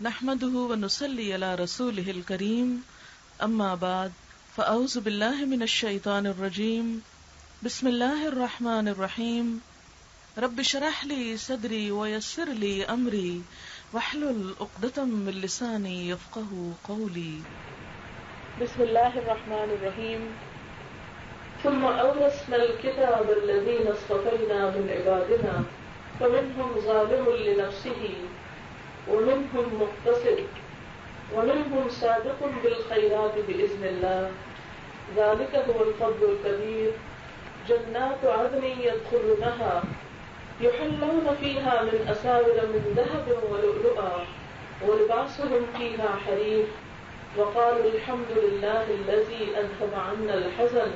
نحمده ونصلي على رسوله الكريم اما بعد فاعوذ بالله من الشيطان الرجيم بسم الله الرحمن الرحيم رب اشرح لي صدري ويسر لي امري واحلل عقدة من لساني يفقهوا قولي. بسم الله الرحمن الرحيم. ثم أورثنا الكتاب الذين اصطفينا من عبادنا فمنهم ظالم لنفسه ومنهم مقتصد ومنهم سابق بالخيرات بإذن الله ذلك هو الفضل الكبير. جنات عدن يدخلونها يحلون فيها من أساور من ذهب ولؤلؤا ولباسهم فيها حرير وقالوا الحمد لله الذي أذهب عنا الحزن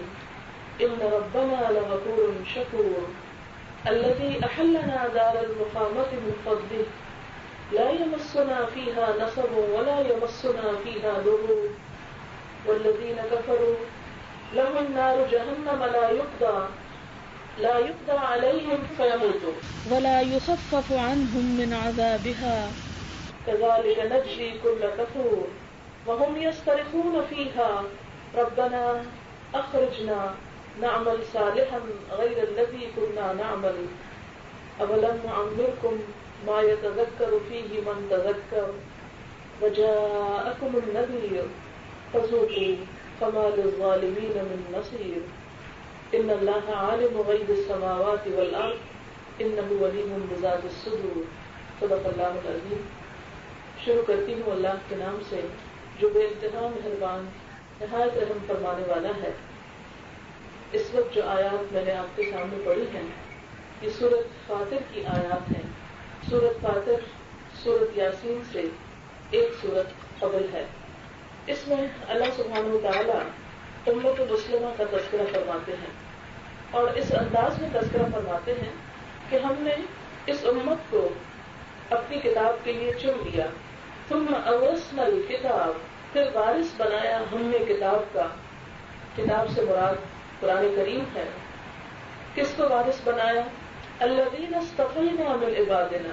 إن ربنا لغفور شكور الذي أحلنا دار المقامة من فضله لا يمسنا فيها نصب ولا يمسنا فيها لغوب والذين كفروا لهم نار جهنم لا يقضى عليهم فيموتوا ولا يخفف عنهم من عذابها كذلك نجزي كل كفور وهم يصطرخون فيها ربنا أخرجنا نعمل صالحا غير الذي كنا نعمل أولم نعمركم ما يتذكر فيه من تذكر وجاءكم النذير فذوقوا فما للظالمين من نصير إن الله عالم غيب السماوات والأرض إنه عليم بذات الصدور. صدق اللہ العظیم. شروع کرتی ہوں اللہ کے نام سے جو بے انتہا مہربان نہایت رحم فرمانے والا ہے. اس وقت جو آیات میں نے آپ کے سامنے پڑھی ہیں یہ سورۃ فاطر کی آیات ہیں. سورۃ فاطر سورۃ یاسین سے ایک سورت قبل ہے. اس میں اللہ سبحانہ وتعالی امت مسلمہ کا تذکرہ فرماتے ہیں اور اس انداز میں تذکرہ فرماتے ہیں کہ ہم نے اس امت کو اپنی کتاب کے لیے چن لیا. ثم اورثنا الکتاب، پھر وارث بنایا ہم نے کتاب کا. کتاب سے مراد قرآن کریم ہے. کس کو وارث بنایا؟ الذین اصطفینا من عبادنا،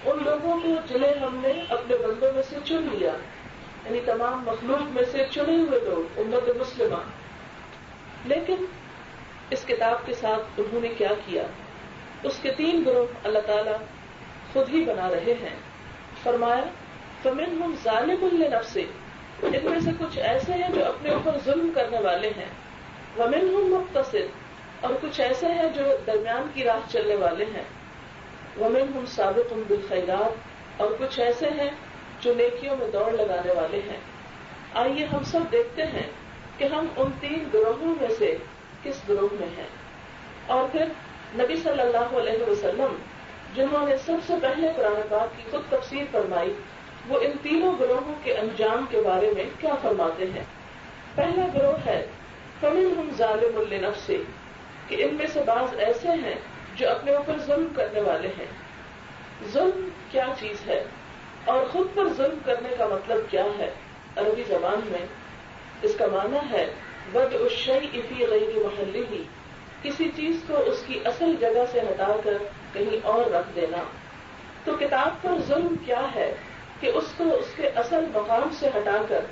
ان لوگوں کو جنہیں ہم نے اپنے بندوں میں سے چن لیا، یعنی تمام مخلوق میں سے چنے ہوئے لوگ امت مسلمہ. لیکن اس کتاب کے ساتھ انہوں نے کیا کیا؟ اس کے 3 گروہ اللہ تعالیٰ خود ہی بنا رہے ہیں. فرمایا فمنہم ظالم لنفسہ، ان میں سے کچھ ایسے ہیں جو اپنے اوپر ظلم کرنے والے ہیں. ومنہم مقتصد، اور کچھ ایسے ہیں جو درمیان کی راہ چلنے والے ہیں. ومنہم سابق بالخیرات، اور کچھ ایسے ہیں جو نیکیوں میں دوڑ لگانے والے ہیں. آئیے ہم سب دیکھتے ہیں کہ ہم ان 3 گروہوں میں سے کس گروہ میں ہیں. اور پھر نبی صلی اللہ علیہ وسلم جنہوں نے سب سے پہلے قرآن پاک کی خود تفسیر فرمائی، وہ ان تینوں گروہوں کے انجام کے بارے میں کیا فرماتے ہیں. پہلا گروہ ہے فمنہم ظالم لنفسہ، کہ ان میں سے بعض ایسے ہیں جو اپنے اوپر ظلم کرنے والے ہیں. ظلم کیا چیز ہے اور خود پر ظلم کرنے کا مطلب کیا ہے؟ عربی زبان میں اس کا معنی ہے وضع الشیء فی غیر محلہ، کسی چیز کو اس کی اصل جگہ سے ہٹا کر کہیں اور رکھ دینا. تو کتاب پر ظلم کیا ہے کہ اس کو اس کے اصل مقام سے ہٹا کر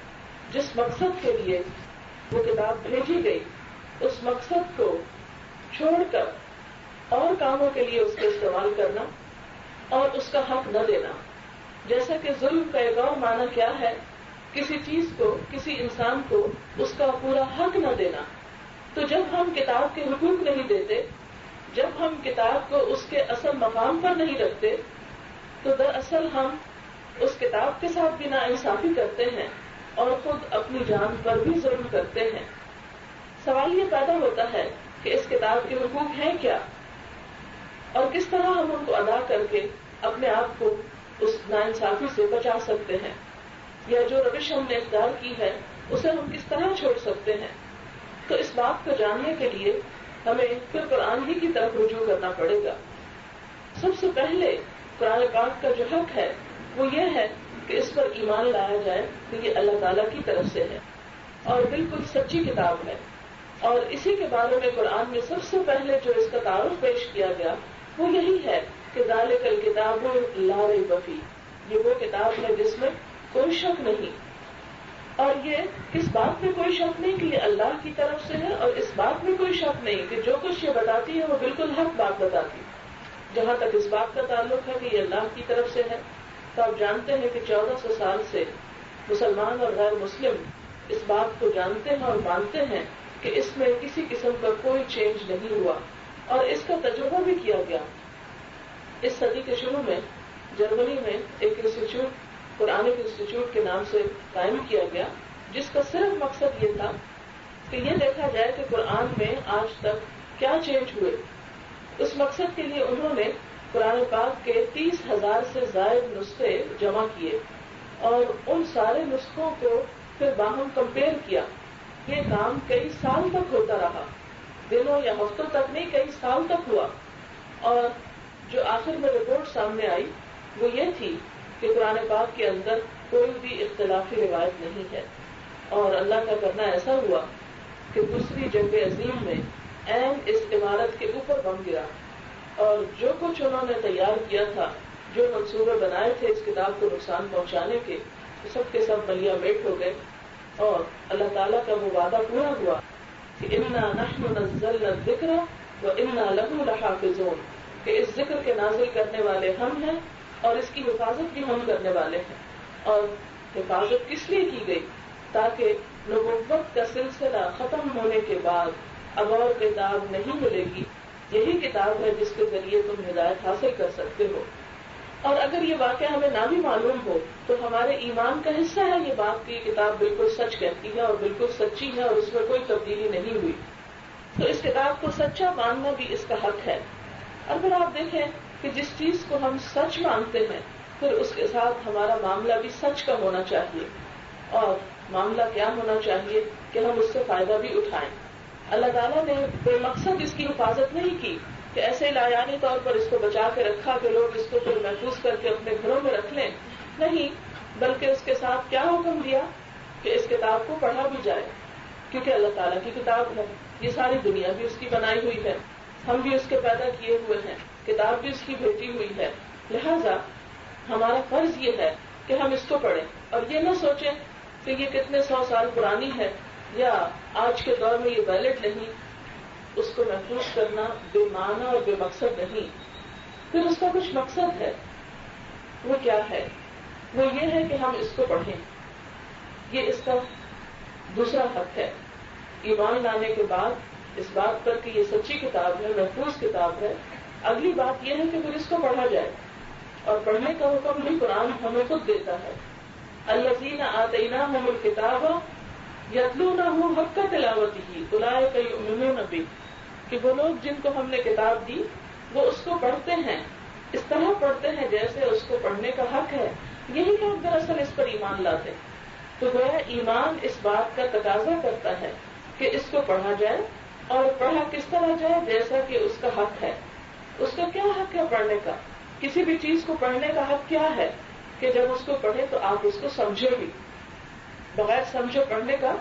جس مقصد کے لیے وہ کتاب بھیجی گئی اس مقصد کو چھوڑ کر اور کاموں کے لیے اس کو استعمال کرنا اور اس کا حق نہ دینا. جیسا کہ ظلم کا ایک اور معنی کیا ہے؟ کسی چیز کو، کسی انسان کو اس کا پورا حق نہ دینا. تو جب ہم کتاب کے حقوق نہیں دیتے، جب ہم کتاب کو اس کے اصل مقام پر نہیں رکھتے، تو دراصل ہم اس کتاب کے ساتھ بھی ناانصافی کرتے ہیں اور خود اپنی جان پر بھی ظلم کرتے ہیں. سوال یہ پیدا ہوتا ہے کہ اس کتاب کے حقوق ہیں کیا اور کس طرح ہم ان کو ادا کر کے اپنے آپ کو اس ناانصافی سے بچا سکتے ہیں، یا جو روش ہم نے اختیار کی ہے اسے ہم کس طرح چھوڑ سکتے ہیں. تو اس بات کو جاننے کے لیے ہمیں پھر قرآن ہی کی طرف رجوع کرنا پڑے گا. سب سے پہلے قرآن پاک کا جو حق ہے وہ یہ ہے کہ اس پر ایمان لایا جائے کہ یہ اللہ تعالیٰ کی طرف سے ہے اور بالکل سچی کتاب ہے. اور اسی کے بارے میں قرآن میں سب سے پہلے جو اس کا تعارف پیش کیا گیا وہ یہی ہے کہ ذالک الکتاب لا ریب فیہ، یہ وہ کتاب ہے جس میں کوئی شک نہیں، اور یہ کس بات میں کوئی شک نہیں کہ یہ اللہ کی طرف سے ہے، اور اس بات میں کوئی شک نہیں کہ جو کچھ یہ بتاتی ہے وہ بالکل حق بات بتاتی ہے۔ جہاں تک اس بات کا تعلق ہے کہ یہ اللہ کی طرف سے ہے، تو آپ جانتے ہیں کہ 1400 سال سے مسلمان اور غیر مسلم اس بات کو جانتے ہیں اور مانتے ہیں کہ اس میں کسی قسم کا کوئی چینج نہیں ہوا، اور اس کا تجربہ بھی کیا گیا۔ اس صدی کے شروع میں جرمنی میں ایک انسٹیٹیوٹ قرآنک انسٹیٹیوٹ کے نام سے قائم کیا گیا، جس کا صرف مقصد یہ تھا کہ یہ دیکھا جائے کہ قرآن میں آج تک کیا چینج ہوئے۔ اس مقصد کے لیے انہوں نے قرآن پاک کے 30,000 سے زائد نسخے جمع کیے اور ان سارے نسخوں کو پھر باہم کمپیئر کیا۔ یہ کام کئی سال تک ہوتا رہا، دنوں یا ہفتوں تک نہیں، کئی سال تک ہوا، اور جو آخر میں رپورٹ سامنے آئی وہ یہ تھی کہ قرآن پاک کے اندر کوئی بھی اختلافی روایت نہیں ہے، اور اللہ کا کرنا ایسا ہوا کہ دوسری جنگ عظیم میں عین اس عمارت کے اوپر بم گرا، اور جو کچھ انہوں نے تیار کیا تھا، جو منصوبے بنائے تھے اس کتاب کو نقصان پہنچانے کے سب ملیا میٹ ہو گئے، اور اللہ تعالیٰ کا وہ وعدہ پورا ہوا کہ انا نحن نزلنا الذکر وانا لہ لحافظون، کہ اس ذکر کے نازل کرنے والے ہم ہیں اور اس کی حفاظت بھی ہم کرنے والے ہیں۔ اور حفاظت کس لیے کی گئی؟ تاکہ نبوت کا سلسلہ ختم ہونے کے بعد اب اور کتاب نہیں ملے گی، یہی کتاب ہے جس کے ذریعے تم ہدایت حاصل کر سکتے ہو۔ اور اگر یہ واقعہ ہمیں نہ بھی معلوم ہو تو ہمارے ایمان کا حصہ ہے یہ بات کہ یہ کتاب بالکل سچ کہتی ہے اور بالکل سچی ہے اور اس میں کوئی تبدیلی نہیں ہوئی، تو اس کتاب کو سچا ماننا بھی اس کا حق ہے۔ اور پھر آپ دیکھیں کہ جس چیز کو ہم سچ مانتے ہیں پھر اس کے ساتھ ہمارا معاملہ بھی سچ کا ہونا چاہیے، اور معاملہ کیا ہونا چاہیے کہ ہم اس سے فائدہ بھی اٹھائیں۔ اللہ تعالیٰ نے بے مقصد اس کی حفاظت نہیں کی کہ ایسے لایانی طور پر اس کو بچا کے رکھا کہ لوگ اس کو پھر محفوظ کر کے اپنے گھروں میں رکھ لیں، نہیں، بلکہ اس کے ساتھ کیا حکم دیا کہ اس کتاب کو پڑھا بھی جائے، کیونکہ اللہ تعالیٰ کی کتاب ہے، یہ ساری دنیا بھی اس کی بنائی ہوئی ہے، ہم بھی اس کے پیدا کیے ہوئے ہیں، کتاب بھی اس کی بھیجی ہوئی ہے، لہذا ہمارا فرض یہ ہے کہ ہم اس کو پڑھیں اور یہ نہ سوچیں کہ یہ کتنے 100 سال پرانی ہے یا آج کے دور میں یہ ویلڈ نہیں۔ اس کو محفوظ کرنا بے معنی اور بے مقصد نہیں، پھر اس کا کچھ مقصد ہے۔ وہ کیا ہے؟ وہ یہ ہے کہ ہم اس کو پڑھیں، یہ اس کا دوسرا حق ہے۔ ایمان لانے کے بعد اس بات پر کہ یہ سچی کتاب ہے، محفوظ کتاب ہے، اگلی بات یہ ہے کہ پھر اس کو پڑھا جائے، اور پڑھنے کا حکم بھی قرآن ہمیں خود دیتا ہے۔ الذین آتیناہم الکتاب یتلونہ حق تلاوتہ اولئک یؤمنون بہ، کہ وہ لوگ جن کو ہم نے کتاب دی وہ اس کو پڑھتے ہیں، اس طرح پڑھتے ہیں جیسے اس کو پڑھنے کا حق ہے، یہی لوگ دراصل اس پر ایمان لاتے۔ تو گویا ایمان اس بات کا تقاضا کرتا ہے کہ اس کو پڑھا جائے، اور پڑھا کس طرح جائے؟ جیسا کہ اس کا حق ہے۔ اس کا کیا حق ہے پڑھنے کا؟ کسی بھی چیز کو پڑھنے کا حق کیا ہے کہ جب اس کو پڑھے تو آپ اس کو سمجھے بھی، بغیر سمجھے پڑھنے کا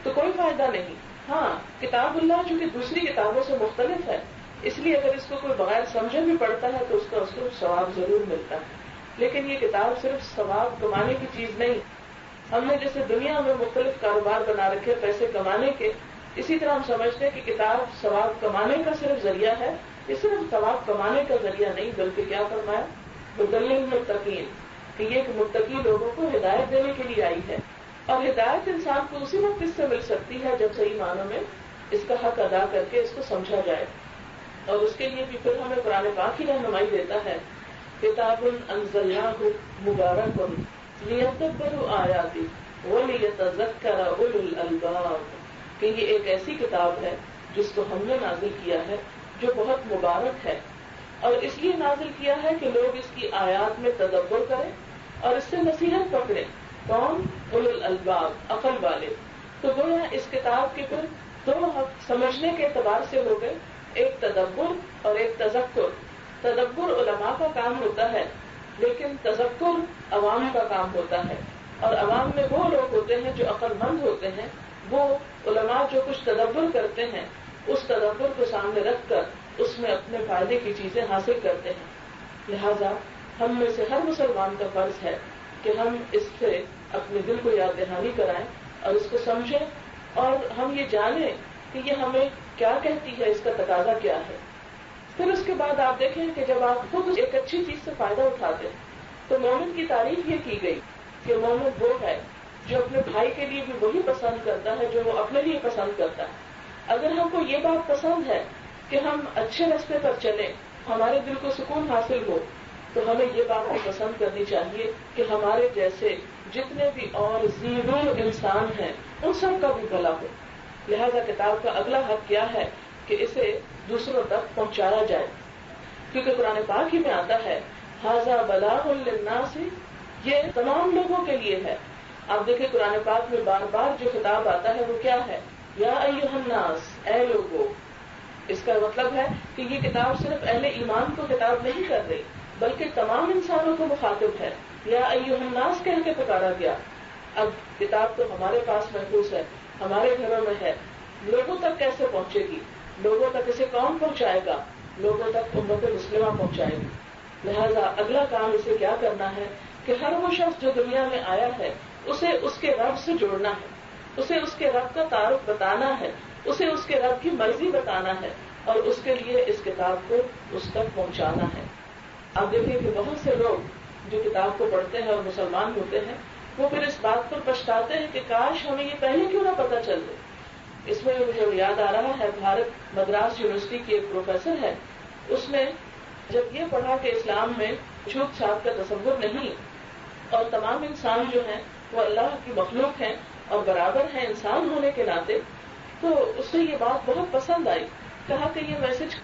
تو کوئی فائدہ نہیں۔ ہاں، کتاب اللہ چونکہ دوسری کتابوں سے مختلف ہے، اس لیے اگر اس کو کوئی بغیر سمجھے بھی پڑھتا ہے تو اس کو ثواب ضرور ملتا ہے، لیکن یہ کتاب صرف ثواب کمانے کی چیز نہیں۔ ہم نے جیسے دنیا میں مختلف کاروبار بنا رکھے پیسے کمانے کے، اسی طرح ہم سمجھتے ہیں کہ کتاب ثواب کمانے کا صرف ذریعہ ہے۔ یہ صرف ثواب کمانے کا ذریعہ نہیں، بلکہ کیا فرمایا؟ ہدی للمتقین، کہ یہ کہ متقی لوگوں کو ہدایت دینے کے لیے آئی ہے، اور ہدایت انسان کو اسی وقت اس سے مل سکتی ہے جب صحیح معنوں میں اس کا حق ادا کر کے اس کو سمجھا جائے۔ اور اس کے لیے بھی پھر ہمیں قرآن پاک ہی رہنمائی دیتا ہے، کتاب انزلناہ مبارک لیدبروا آیاتہ ولیتذکر اولو الالباب، کہ یہ ایک ایسی کتاب ہے جس کو ہم نے نازل کیا ہے جو بہت مبارک ہے، اور اس لیے نازل کیا ہے کہ لوگ اس کی آیات میں تدبر کریں اور اس سے نصیحت پکڑیں۔ کون؟ اولو الالباب، عقل والے۔ تو گویا اس کتاب کے پھر دو حق سمجھنے کے اعتبار سے ہو گئے، ایک تدبر اور ایک تذکر۔ تدبر علماء کا کام ہوتا ہے، لیکن تذکر عوام کا کام ہوتا ہے، اور عوام میں وہ لوگ ہوتے ہیں جو عقل مند ہوتے ہیں، وہ علماء جو کچھ تدبر کرتے ہیں اس تدبر کو سامنے رکھ کر اس میں اپنے فائدے کی چیزیں حاصل کرتے ہیں۔ لہذا ہم میں سے ہر مسلمان کا فرض ہے کہ ہم اس سے اپنے دل کو یاد دہانی کرائیں اور اس کو سمجھیں اور ہم یہ جانیں کہ یہ ہمیں کیا کہتی ہے، اس کا تقاضا کیا ہے۔ پھر اس کے بعد آپ دیکھیں کہ جب آپ خود ایک اچھی چیز سے فائدہ اٹھاتے ہیں تو مومن کی تعریف یہ کی گئی کہ مومن وہ ہے جو اپنے بھائی کے لیے بھی وہی پسند کرتا ہے جو وہ اپنے لیے پسند کرتا ہے۔ اگر ہم کو یہ بات پسند ہے کہ ہم اچھے راستے پر چلیں، ہمارے دل کو سکون حاصل ہو، تو ہمیں یہ بات بھی پسند کرنی چاہیے کہ ہمارے جیسے جتنے بھی اور زیرو انسان ہیں ان سب کا بھی بھلا ہو۔ لہذا کتاب کا اگلا حق کیا ہے کہ اسے دوسروں تک پہنچایا جائے، کیونکہ قرآن پاک ہی میں آتا ہے ھذا بلاغ للناس، یہ تمام لوگوں کے لیے ہے۔ آپ دیکھیں قرآن پاک میں بار بار جو خطاب آتا ہے وہ کیا ہے؟ یا ایھا الناس، اے لوگوں۔ اس کا مطلب ہے کہ یہ کتاب صرف اہل ایمان کو خطاب نہیں کر رہی بلکہ تمام انسانوں کو مخاطب ہے۔ یا ایھا الناس کہہ کے پکارا گیا۔ اب کتاب تو ہمارے پاس محفوظ ہے، ہمارے گھروں میں ہے، لوگوں تک کیسے پہنچے گی؟ لوگوں تک اسے کون پہنچائے گا؟ لوگوں تک امت مسلمہ پہنچائے گی۔ لہذا اگلا کام اسے کیا کرنا ہے کہ ہر وہ شخص جو دنیا میں آیا ہے اسے اس کے رب سے جوڑنا ہے، اسے اس کے رب کا تعارف بتانا ہے، اسے اس کے رب کی مرضی بتانا ہے اور اس کے لیے اس کتاب کو اس تک پہنچانا ہے۔ آپ دیکھیں کہ بہت سے لوگ جو کتاب کو پڑھتے ہیں اور مسلمان ہوتے ہیں وہ پھر اس بات پر پچھتاتے ہیں کہ کاش ہمیں یہ پہلے کیوں نہ پتہ چل جائے۔ اس میں مجھے یاد آ رہا ہے بھارت مدراس یونیورسٹی کی ایک پروفیسر ہے، اس نے جب یہ پڑھا کہ اسلام میں چھوت چھات کا تصور نہیں اور تمام انسان جو ہیں وہ اللہ کی مخلوق ہیں اور برابر ہیں انسان ہونے کے ناطے، تو اس سے یہ بات بہت پسند آئی۔ کہا کہ یہ میسج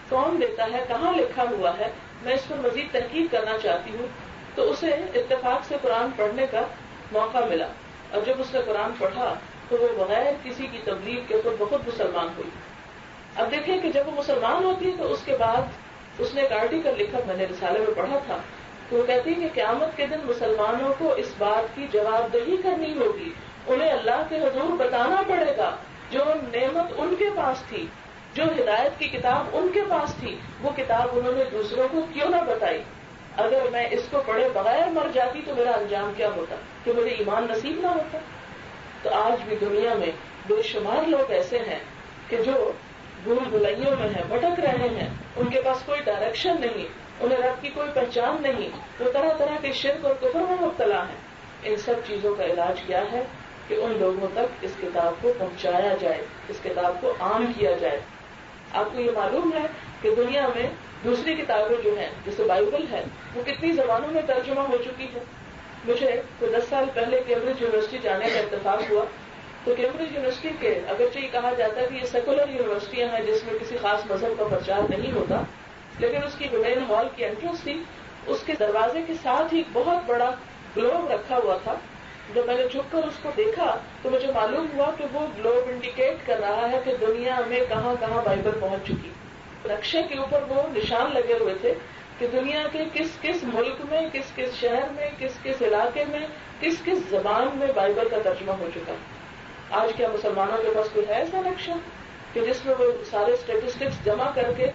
کون دیتا ہے، کہاں لکھا ہوا ہے، میں اس پر مزید تحقیق کرنا چاہتی ہوں۔ تو اسے اتفاق سے قرآن پڑھنے کا موقع ملا اور جب اس نے قرآن پڑھا تو وہ بغیر کسی کی تبلیغ کے خود بخود مسلمان ہوئی۔ اب دیکھیں کہ جب وہ مسلمان ہوتی ہے تو اس کے بعد اس نے ایک آرٹیکل لکھا، میں نے رسالے میں پڑھا تھا، تو وہ کہتی ہے کہ قیامت کے دن مسلمانوں کو اس بات کی جواب دہی کرنی ہوگی، انہیں اللہ کے حضور بتانا پڑے گا جو نعمت ان کے پاس تھی، جو ہدایت کی کتاب ان کے پاس تھی، وہ کتاب انہوں نے دوسروں کو کیوں نہ بتائی۔ اگر میں اس کو پڑھے بغیر مر جاتی تو میرا انجام کیا ہوتا کہ مجھے ایمان نصیب نہ ہوتا۔ تو آج بھی دنیا میں بے شمار لوگ ایسے ہیں کہ جو بھول بھلائیوں میں ہیں، بھٹک رہے ہیں، ان کے پاس کوئی ڈائریکشن نہیں، انہیں رب کی کوئی پہچان نہیں، وہ طرح طرح کے شرک اور کفر میں مبتلا ہیں۔ ان سب چیزوں کا علاج کیا ہے کہ ان لوگوں تک اس کتاب کو پہنچایا جائے، اس کتاب کو عام کیا جائے۔ آپ کو یہ معلوم ہے کہ دنیا میں دوسری کتابیں جو ہیں جیسے بائبل ہے وہ کتنی زبانوں میں ترجمہ ہو چکی ہے۔ مجھے کوئی 10 سال پہلے کیمبرج یونیورسٹی جانے کا اتفاق ہوا تو کیمبرج یونیورسٹی کے اگرچہ یہ کہا جاتا ہے کہ یہ سیکولر یونیورسٹیاں ہیں جس میں کسی خاص مذہب کا پرچار نہیں ہوتا، لیکن اس کی مین ہال کی انٹرنس تھی، اس کے دروازے کے ساتھ ہی ایک بہت بڑا گلوب رکھا ہوا تھا۔ جب میں نے جھک کر اس کو دیکھا تو مجھے معلوم ہوا کہ وہ گلوب انڈیکیٹ کر رہا ہے کہ دنیا میں کہاں کہاں بائبل پہنچ چکی۔ نقشے کے اوپر وہ نشان لگے ہوئے تھے کہ دنیا کے کس کس ملک میں، کس کس شہر میں، کس کس علاقے میں، کس کس زبان میں بائبل کا ترجمہ ہو چکا۔ آج کیا مسلمانوں کے پاس کوئی ہے ایسا نقشہ کہ جس میں وہ سارے اسٹیٹسٹکس جمع کر کے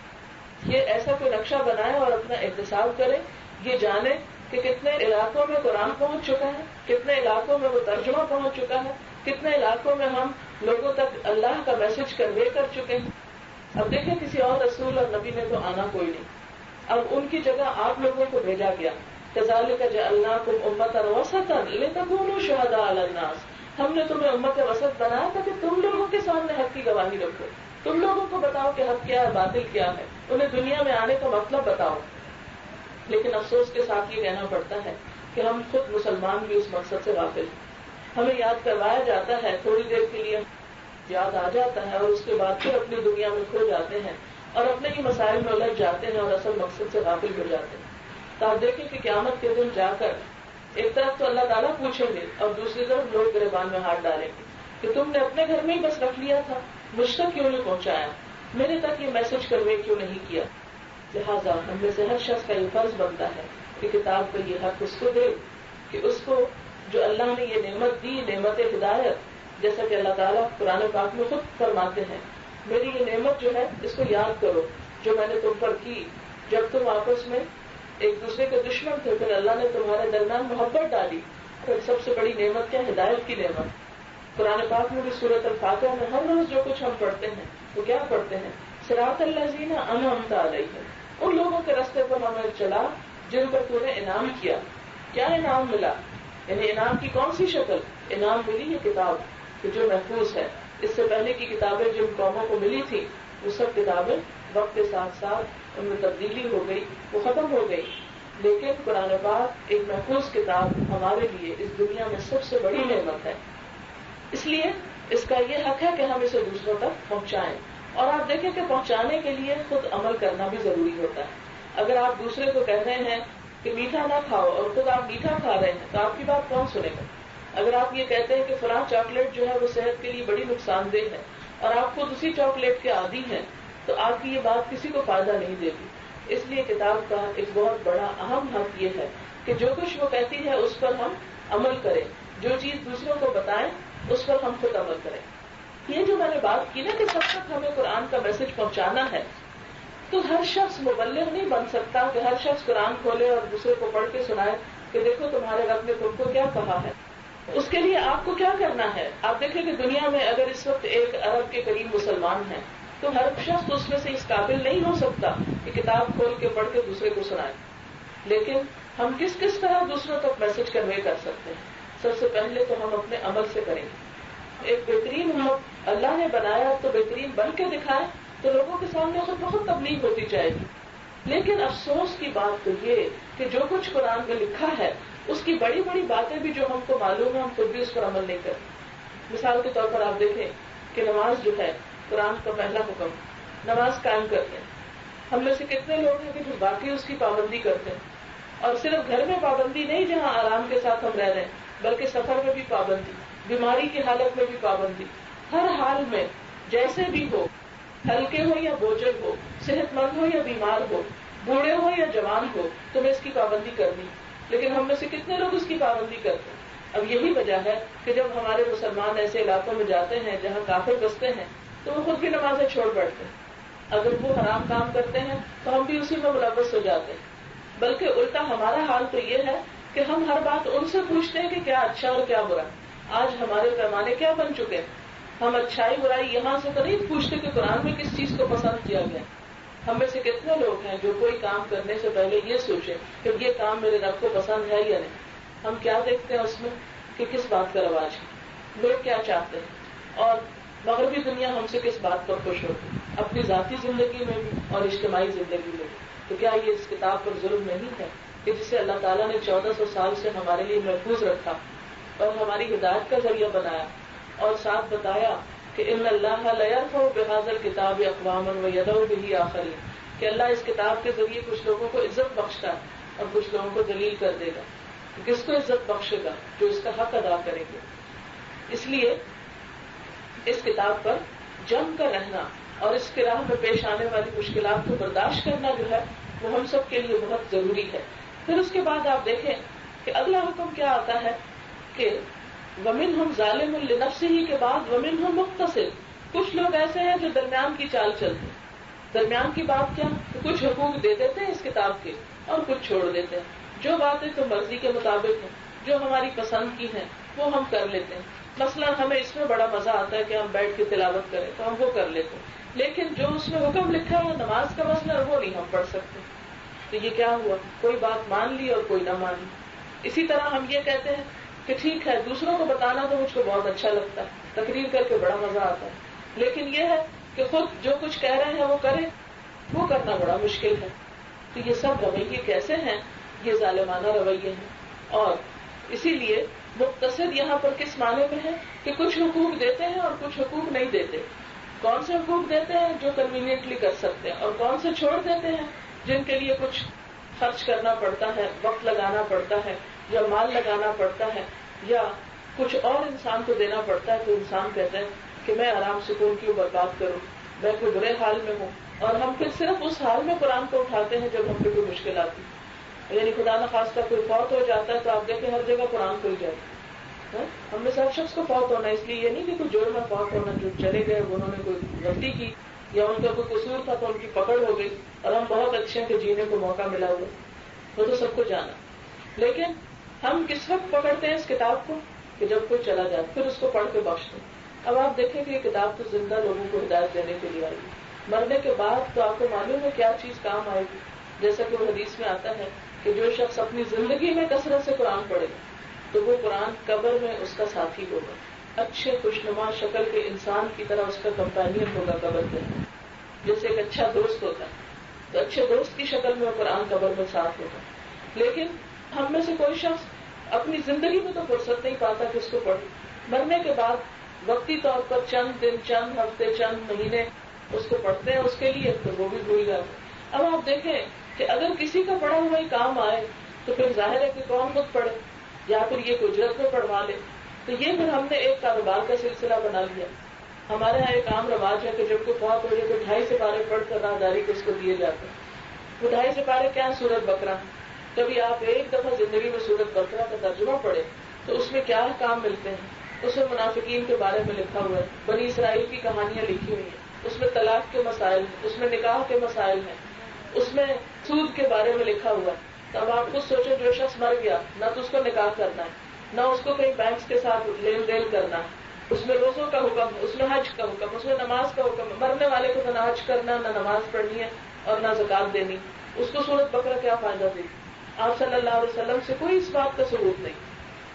یہ ایسا کوئی نقشہ بنائے اور اپنا احتساب کرے، یہ جانے کہ کتنے علاقوں میں قرآن پہنچ چکا ہے، کتنے علاقوں میں وہ ترجمہ پہنچ چکا ہے، کتنے علاقوں میں ہم لوگوں تک اللہ کا میسج کنوے کر چکے ہیں۔ اب دیکھیں کسی اور رسول اور نبی نے تو آنا کوئی نہیں، اب ان کی جگہ آپ لوگوں کو بھیجا گیا۔ كَذَلِكَ جَعَلْنَاكُمْ أُمَّةً وَسَطًا لِتَكُونُوا شُهَدَاءَ عَلَى النَّاسِ، ہم نے تمہیں امت وسط بنایا تھا کہ تم لوگوں کے سامنے حق کی گواہی رکھو، تم لوگوں کو بتاؤ کہ حق کیا ہے، باطل کیا ہے، انہیں دنیا میں آنے کا مطلب بتاؤ۔ لیکن افسوس کے ساتھ یہ کہنا پڑتا ہے کہ ہم خود مسلمان بھی اس مقصد سے غافل ہیں۔ ہمیں یاد کروایا جاتا ہے، تھوڑی دیر کے لیے یاد آ جاتا ہے اور اس کے بعد پھر اپنی دنیا میں کھو جاتے ہیں اور اپنے ہی مسائل میں الجھ جاتے ہیں اور اصل مقصد سے غافل ہو جاتے ہیں۔ تو آپ دیکھیں کہ قیامت کے دن جا کر ایک طرف تو اللہ تعالیٰ پوچھیں گے اور دوسری طرف لوگ گریبان میں ہاتھ ڈالیں گے کہ تم نے اپنے گھر میں ہی بس رکھ لیا تھا، مجھ تک کیوں نہیں پہنچایا، میرے تک یہ میسج کنوے کیوں نہیں کیا۔ لہٰذا ہم میں سے ہر شخص کا یہ فرض بنتا ہے کہ کتاب کا یہ حق اس کو دے کہ اس کو جو اللہ نے یہ نعمت دی، نعمت ہدایت، جیسا کہ اللہ تعالیٰ قرآن پاک میں خود فرماتے ہیں میری یہ نعمت جو ہے اس کو یاد کرو جو میں نے تم پر کی جب تم آپس میں ایک دوسرے کے دشمن تھے، پھر اللہ نے تمہارے درمیان محبت ڈالی. پھر سب سے بڑی نعمت کیا؟ ہدایت کی نعمت. قرآن پاک میں بھی سورۃ الفاتحہ میں ہر روز جو کچھ ہم پڑھتے ہیں وہ کیا پڑھتے ہیں؟ صراط الذین انعمت علیہم، ان لوگوں کے راستے پر ہمیں چلا جن پر تو نے انعام کیا. کیا انعام ملا؟ یعنی انعام کی کون سی شکل؟ انعام ملی یہ کتاب کہ جو محفوظ ہے. اس سے پہلے کی کتابیں جن قوموں کو ملی تھی وہ سب کتابیں وقت کے ساتھ ساتھ ان میں تبدیلی ہو گئی، وہ ختم ہو گئی. لیکن قرآن پاک ایک محفوظ کتاب ہمارے لیے اس دنیا میں سب سے بڑی نعمت ہے. اس لیے اس کا یہ حق ہے کہ ہم اسے دوسروں تک پہنچائیں. اور آپ دیکھیں کہ پہنچانے کے لیے خود عمل کرنا بھی ضروری ہوتا ہے. اگر آپ دوسرے کو کہہ رہے ہیں کہ میٹھا نہ کھاؤ اور خود آپ میٹھا کھا رہے ہیں تو آپ کی بات کون سنے گا؟ اگر آپ یہ کہتے ہیں کہ فلاں چاکلیٹ جو ہے وہ صحت کے لیے بڑی نقصان دہ ہے اور آپ خود اسی چاکلیٹ کے عادی ہیں تو آپ کی یہ بات کسی کو فائدہ نہیں دے گی. اس لیے کتاب کا ایک بہت بڑا اہم حق یہ ہے کہ جو کچھ وہ کہتی ہے اس پر ہم عمل کریں، جو چیز دوسروں کو بتائیں اس پر ہم خود عمل کریں. یہ جو میں نے بات کی نا کہ سب تک ہمیں قرآن کا میسج پہنچانا ہے، تو ہر شخص مبلغ نہیں بن سکتا کہ ہر شخص قرآن کھولے اور دوسرے کو پڑھ کے سنائے کہ دیکھو تمہارے رب نے تم کو کیا کہا ہے. اس کے لیے آپ کو کیا کرنا ہے؟ آپ دیکھیں کہ دنیا میں اگر اس وقت 1 ارب کے قریب مسلمان ہیں تو ہر شخص اس میں سے اس قابل نہیں ہو سکتا کہ کتاب کھول کے پڑھ کے دوسرے کو سنائے. لیکن ہم کس طرح دوسروں تک میسج کنوے کر سکتے ہیں؟ سب سے پہلے تو ہم اپنے عمل سے کریں. ایک بہترین امت اللہ نے بنایا تو بہترین بن کے دکھائے تو لوگوں کے سامنے خود بہت تبلیغ ہوتی جائے گی. لیکن افسوس کی بات تو یہ کہ جو کچھ قرآن میں لکھا ہے اس کی بڑی بڑی باتیں بھی جو ہم کو معلوم ہے ہم خود بھی اس پر عمل نہیں کرتے. مثال کے طور پر آپ دیکھیں کہ نماز جو ہے قرآن کا پہلا حکم، نماز قائم کرتے ہیں. ہم میں سے کتنے لوگ ہیں کہ جو باقی اس کی پابندی کرتے ہیں؟ اور صرف گھر میں پابندی نہیں جہاں آرام کے ساتھ ہم رہ رہے ہیں، بلکہ سفر میں بھی پابندی، بیماری کی حالت میں بھی پابندی. ہر حال میں جیسے بھی ہو، ہلکے ہو یا بوجھل ہو، صحت مند ہو یا بیمار ہو، بوڑھے ہو یا جوان ہو، تمہیں اس کی پابندی کرنی. لیکن ہم میں سے کتنے لوگ اس کی پابندی کرتے ہیں؟ اب یہی وجہ ہے کہ جب ہمارے مسلمان ایسے علاقوں میں جاتے ہیں جہاں کافر بستے ہیں تو وہ خود بھی نمازیں چھوڑ بیٹھتے ہیں. اگر وہ حرام کام کرتے ہیں تو ہم بھی اسی میں ملوث ہو جاتے ہیں. بلکہ الٹا ہمارا حال تو یہ ہے کہ ہم ہر بات ان سے پوچھتے ہیں کہ کیا اچھا اور کیا برا. آج ہمارے پیمانے کیا بن چکے ہیں؟ ہم اچھائی برائی یہاں سے تو نہیں پوچھتے کہ قرآن میں کس چیز کو پسند کیا گیا. ہم میں سے کتنے لوگ ہیں جو کوئی کام کرنے سے پہلے یہ سوچیں کہ یہ کام میرے رب کو پسند ہے یا نہیں. ہم کیا دیکھتے ہیں اس میں کہ کس بات کا رواج ہے، لوگ کیا چاہتے ہیں، اور مغربی دنیا ہم سے کس بات پر خوش ہوتی ہے، اپنی ذاتی زندگی میں بھی اور اجتماعی زندگی میں بھی. تو کیا یہ اس کتاب پر ظلم نہیں ہے کہ جسے اللہ تعالیٰ نے 1400 سال سے ہمارے لیے محفوظ رکھا اور ہماری ہدایت کا ذریعہ بنایا اور ساتھ بتایا کہ ان اللہ لیرفع بہذا الکتاب اقواما ویضع بہ آخرین، کہ اللہ اس کتاب کے ذریعے کچھ لوگوں کو عزت بخشتا ہے اور کچھ لوگوں کو ذلیل کر دے گا. کس کو عزت بخشے گا؟ جو اس کا حق ادا کریں گے. اس لیے اس کتاب پر جم کر رہنا اور اس کی راہ میں پیش آنے والی مشکلات کو برداشت کرنا جو ہے وہ ہم سب کے لیے بہت ضروری ہے. پھر اس کے بعد آپ دیکھیں کہ اگلا حکم کیا آتا ہے کہ وَمِنْهُمْ ظَالِمٌ لِنَفْسِهِ کے بعد وَمِنْهُمْ مُقْتَصِدٌ. کچھ لوگ ایسے ہیں جو درمیان کی چال چلتے ہیں. درمیان کی بات کیا؟ کہ کچھ حقوق دے دیتے ہیں اس کتاب کے اور کچھ چھوڑ دیتے ہیں. جو باتیں تو مرضی کے مطابق ہیں، جو ہماری پسند کی ہیں وہ ہم کر لیتے ہیں. مثلا ہمیں اس میں بڑا مزہ آتا ہے کہ ہم بیٹھ کے تلاوت کریں تو ہم وہ کر لیتے ہیں. لیکن جو اس میں حکم لکھا ہے نماز کا مسئلہ وہ نہیں ہم پڑھ سکتے. تو یہ کیا ہوا؟ کوئی بات مان لی اور کوئی نہ مانی. اسی طرح ہم یہ کہتے ہیں کہ ٹھیک ہے دوسروں کو بتانا تو مجھ کو بہت اچھا لگتا ہے، تقریر کر کے بڑا مزہ آتا ہے، لیکن یہ ہے کہ خود جو کچھ کہہ رہے ہیں وہ کریں، وہ کرنا بڑا مشکل ہے. تو یہ سب رویے کیسے ہیں؟ یہ ظالمانہ رویے ہیں. اور اسی لیے مقتصد یہاں پر کس معنی میں ہے کہ کچھ حقوق دیتے ہیں اور کچھ حقوق نہیں دیتے. کون سے حقوق دیتے ہیں؟ جو کنوینئنٹلی کر سکتے ہیں. اور کون سے چھوڑ دیتے ہیں؟ جن کے لیے کچھ خرچ کرنا پڑتا ہے، وقت لگانا پڑتا ہے یا مال لگانا پڑتا ہے یا کچھ اور انسان کو دینا پڑتا ہے. تو انسان کہتا ہے کہ میں آرام سکون کیوں برباد کروں، میں کوئی برے حال میں ہوں. اور ہم پھر صرف اس حال میں قرآن کو اٹھاتے ہیں جب ہم پہ کوئی مشکل آتی ہے. یعنی خدا نخواستہ کوئی فوت ہو جاتا ہے تو آپ دیکھیں ہر جگہ قرآن کھل جائے. ہم میں سے ہر شخص کو فوت ہونا، اس لیے یہ نہیں کہ کوئی جرم میں فوت ہونا، جو چلے گئے انہوں نے کوئی غلطی کی یا ان کا کوئی قصور تھا تو ان کی پکڑ ہو گئی اور ہم بہت اچھے ہیں کہ جینے کو موقع ملا ہوا. وہ تو سب کو جانا. لیکن ہم کس وقت پکڑتے ہیں اس کتاب کو کہ جب کوئی چلا جائے پھر اس کو پڑھ کے بخش دیں. اب آپ دیکھیں کہ یہ کتاب تو زندہ لوگوں کو ہدایت دینے کے لیے آئی. مرنے کے بعد تو آپ کو معلوم ہے کیا چیز کام آئے گی. جیسا کہ وہ حدیث میں آتا ہے کہ جو شخص اپنی زندگی میں کثرت سے قرآن پڑھے تو وہ قرآن قبر میں اس کا ساتھی ہوگا. اچھے خوشنما شکل کے انسان کی طرح اس کا کمپینین ہوگا قبر میں. جیسے ایک اچھا دوست ہوتا ہے تو اچھے دوست کی شکل میں قرآن قبر میں ساتھ ہوگا. لیکن ہم میں سے کوئی شخص اپنی زندگی میں تو فرصت نہیں پاتا کہ اس کو پڑھے. مرنے کے بعد وقتی طور پر چند دن، چند ہفتے، چند مہینے اس کو پڑھتے ہیں اس کے لیے تو وہ بھی بھول جاتے. اب آپ دیکھیں کہ اگر کسی کا پڑھا ہوا ہی کام آئے تو پھر ظاہر ہے کہ کون خود پڑھے یا پھر یہ اجرت میں پڑھوا لے. تو یہ پھر ہم نے ایک کاروبار کا سلسلہ بنا لیا. ہمارے یہاں ایک عام رواج ہے کہ جب کوئی فوت ہو جائے تو 2.5 سپارے پڑھ کر راہداری کو اس کو دیے جاتے ہیں. وہ 2.5 سپارے کیا سورت بقرہ. کبھی آپ ایک دفعہ زندگی میں سورت بقرہ کا ترجمہ پڑھیں تو اس میں کیا کام ملتے ہیں. اس میں منافقین کے بارے میں لکھا ہوا ہے، بنی اسرائیل کی کہانیاں لکھی ہوئی ہیں، اس میں طلاق کے مسائل ہیں، اس میں نکاح کے مسائل ہیں، اس میں سود کے بارے میں لکھا ہوا ہے. تو اب آپ خود سوچیں جو شخص مر گیا نہ تو اس کو نکاح کرنا ہے نہ اس کو کہیں بینکس کے ساتھ لین دین کرنا ہے، اس میں روزوں کا حکم، اس میں حج کا حکم، اس میں نماز کا حکم. مرنے والے کو نہ حج کرنا، نہ نماز پڑھنی ہے اور نہ زکات دینی. اس کو سورت بقرہ کیا فائدہ دے. آپ صلی اللہ علیہ وسلم سے کوئی اس بات کا ثبوت نہیں.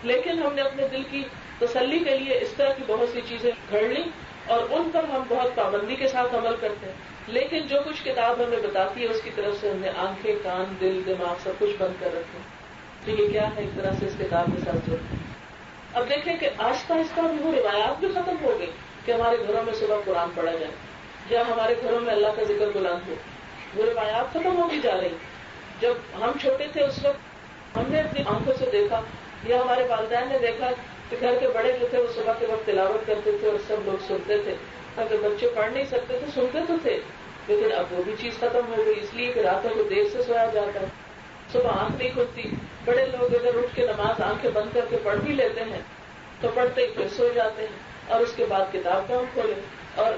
لیکن ہم نے اپنے دل کی تسلی کے لیے اس طرح کی بہت سی چیزیں گھڑ لی اور ان پر ہم بہت پابندی کے ساتھ عمل کرتے ہیں. لیکن جو کچھ کتاب ہمیں بتاتی ہے اس کی طرف سے ہم نے آنکھیں، کان، دل، دماغ سب کچھ بند کر رکھے. تو یہ کیا ہے ایک طرح سے اس کتاب کے ساتھ جڑنا. اب دیکھیں کہ آہستہ آہستہ وہ روایات بھی ختم ہو گئی کہ ہمارے گھروں میں صبح قرآن پڑھا جائے یا ہمارے گھروں میں اللہ کا ذکر بلند ہو. وہ روایات ختم ہوتی جا رہی. جب ہم چھوٹے تھے اس وقت ہم نے اپنی آنکھوں سے دیکھا یا ہمارے والدین نے دیکھا کہ گھر کے بڑے جو تھے وہ صبح کے وقت تلاوت کرتے تھے اور سب لوگ سنتے تھے. اگر بچے پڑھ نہیں سکتے تو سنتے تو تھے، لیکن اب وہ بھی چیز ختم ہو گئی اس لیے کہ راتوں کو دیر سے سویا جاتا ہے، صبح آنکھ نہیں کھلتی. بڑے لوگ اگر اٹھ کے نماز آنکھیں بند کر کے پڑھ بھی لیتے ہیں تو پڑھتے ہی پھر سو جاتے ہیں اور اس کے بعد کتاب کہاں کھولے. اور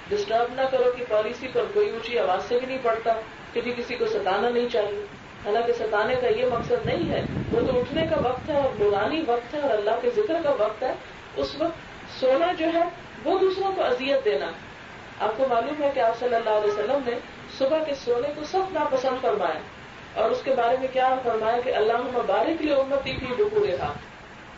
ڈسٹرب نہ کرو کی پالیسی پر کوئی اونچی آواز سے بھی نہیں پڑھتا کہ کسی کو ستانا نہیں چاہیے. حالانکہ ستانے کا یہ مقصد نہیں ہے، وہ تو اٹھنے کا وقت ہے اور نورانی وقت ہے اور اللہ کے ذکر کا وقت ہے. اس وقت سونا جو ہے وہ دوسروں کو اذیت دینا. آپ کو معلوم ہے کہ آپ صلی اللہ علیہ وسلم نے صبح کے سونے کو سخت ناپسند فرمایا اور اس کے بارے میں کیا فرمایا کہ اللہم بارک لی امتی فی بکورہا،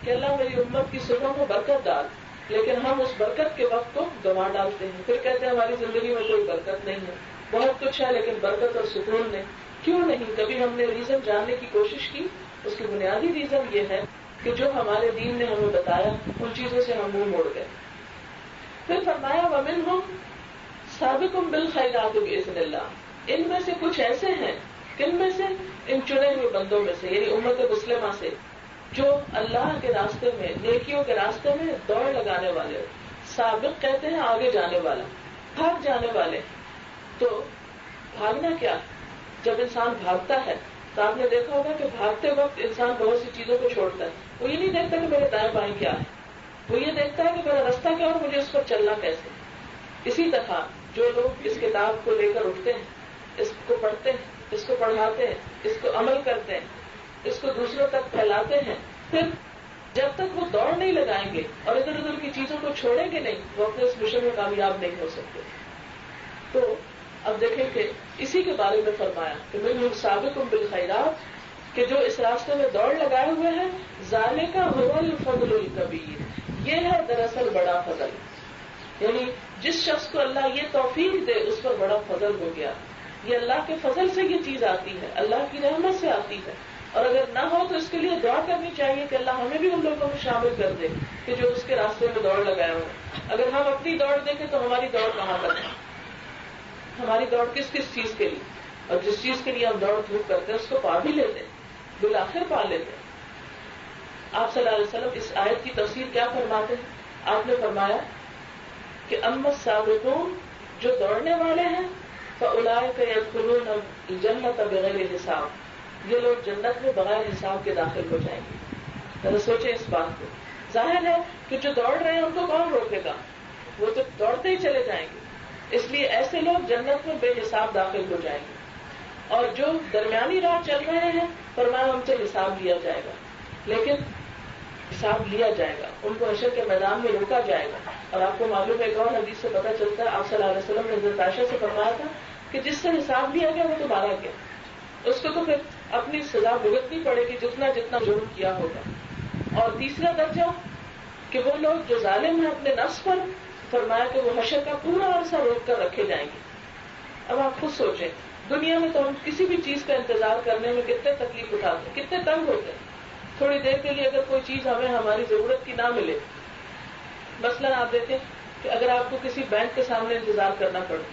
کہ اللہ میری امت کی صبح میں برکت ڈال. لیکن ہم اس برکت کے وقت کو گنوا ڈالتے ہیں. پھر کہتے ہیں ہماری زندگی میں کوئی برکت نہیں ہے، بہت کچھ ہے لیکن برکت اور سکون نہیں. کیوں نہیں؟ کبھی ہم نے ریزن جاننے کی کوشش کی. اس کی بنیادی ریزن یہ ہے کہ جو ہمارے دین نے ہمیں بتایا ان چیزوں سے ہم منہ موڑ گئے. پھر فرمایا وَمِنْهُمْ سَابِقٌ بِالْخَيْرَاتِ بِإِذْنِ اللَّهِ، ان میں سے کچھ ایسے ہیں، کن میں سے؟ ان چنے ہوئے بندوں میں سے، یعنی امت مسلمہ سے، جو اللہ کے راستے میں، نیکیوں کے راستے میں دوڑ لگانے والے. سابق کہتے ہیں آگے جانے والا، بھاگ جانے والے. تو بھاگنا کیا؟ جب انسان بھاگتا ہے تو آپ نے دیکھا ہوگا کہ بھاگتے وقت انسان بہت سی چیزوں کو چھوڑتا ہے. وہ یہ نہیں دیکھتا کہ میرے دائیں بائیں کیا ہے، وہ یہ دیکھتا ہے کہ میرا راستہ کیا اور مجھے اس پر چلنا کیسے. اسی طرح جو لوگ اس کتاب کو لے کر اٹھتے ہیں، اس کو پڑھتے ہیں، اس کو پڑھاتے ہیں، اس کو عمل کرتے ہیں، اس کو دوسروں تک پھیلاتے ہیں، پھر جب تک وہ دوڑ نہیں لگائیں گے اور ادھر ادھر کی چیزوں کو چھوڑیں گے نہیں، وہ اپنے اس مشن میں کامیاب نہیں ہو سکتے. تو اب دیکھیں کہ اسی کے بارے میں فرمایا کہ منہم سابق بالخیرات، کہ جو اس راستے میں دوڑ لگائے ہوئے ہیں، ذالک هو الفضل الکبیر، یہ ہے دراصل بڑا فضل. یعنی جس شخص کو اللہ یہ توفیق دے اس پر بڑا فضل ہو گیا. یہ اللہ کے فضل سے یہ چیز آتی ہے، اللہ کی رحمت سے آتی ہے. اور اگر نہ ہو تو اس کے لیے دعا کرنی چاہیے کہ اللہ ہمیں بھی ان لوگوں میں شامل کر دے کہ جو اس کے راستے میں دوڑ لگائے ہوئے. اگر ہم اپنی دوڑ دیکھیں تو ہماری دوڑ کہاں پر ہے؟ ہماری دوڑ کس کس چیز کے لیے؟ اور جس چیز کے لیے ہم دوڑ دھوپ کرتے ہیں اس کو پا بھی لیتے ہیں، بالآخر پا لیتے ہیں. آپ صلی اللہ علیہ وسلم اس آیت کی تفسیر کیا فرماتے ہیں؟ آپ نے فرمایا کہ اما السابقون، جو دوڑنے والے ہیں، فاولئک یدخلون الجنۃ بغیر حساب، یہ لوگ جنت میں بغیر حساب کے داخل ہو جائیں گے. ذرا سوچیں اس بات کو. ظاہر ہے کہ جو دوڑ رہے ہیں ان کو کون روکے گا؟ وہ تو دوڑتے ہی چلے جائیں گے. اس لیے ایسے لوگ جنت میں بے حساب داخل ہو جائیں گے. اور جو درمیانی راہ چل رہے ہیں فرمایا ان سے حساب لیا جائے گا، لیکن حساب لیا جائے گا، ان کو حشر کے میدان میں روکا جائے گا. اور آپ کو معلوم ہے ایک اور حدیث سے پتہ چلتا ہے، آپ صلی اللہ علیہ وسلم نے حضرت عائشہ سے فرمایا تھا کہ جس سے حساب لیا گیا وہ دوبارہ گیا، اس کو تو پھر اپنی سزا بھگتنی پڑے گی جتنا جرم کیا ہوگا. اور تیسرا درجہ کہ وہ لوگ جو ظالم ہیں اپنے نفس پر، فرمایا کہ وہ حشر کا پورا عرصہ روک کر رکھے جائیں گے. اب آپ خود سوچیں، دنیا میں تو ہم کسی بھی چیز کا انتظار کرنے میں کتنے تکلیف اٹھاتے ہیں، کتنے تنگ ہوتے ہیں. تھوڑی دیر کے لیے اگر کوئی چیز ہمیں ہماری ضرورت کی نہ ملے، مثلا آپ دیکھیں کہ اگر آپ کو کسی بینک کے سامنے انتظار کرنا پڑے،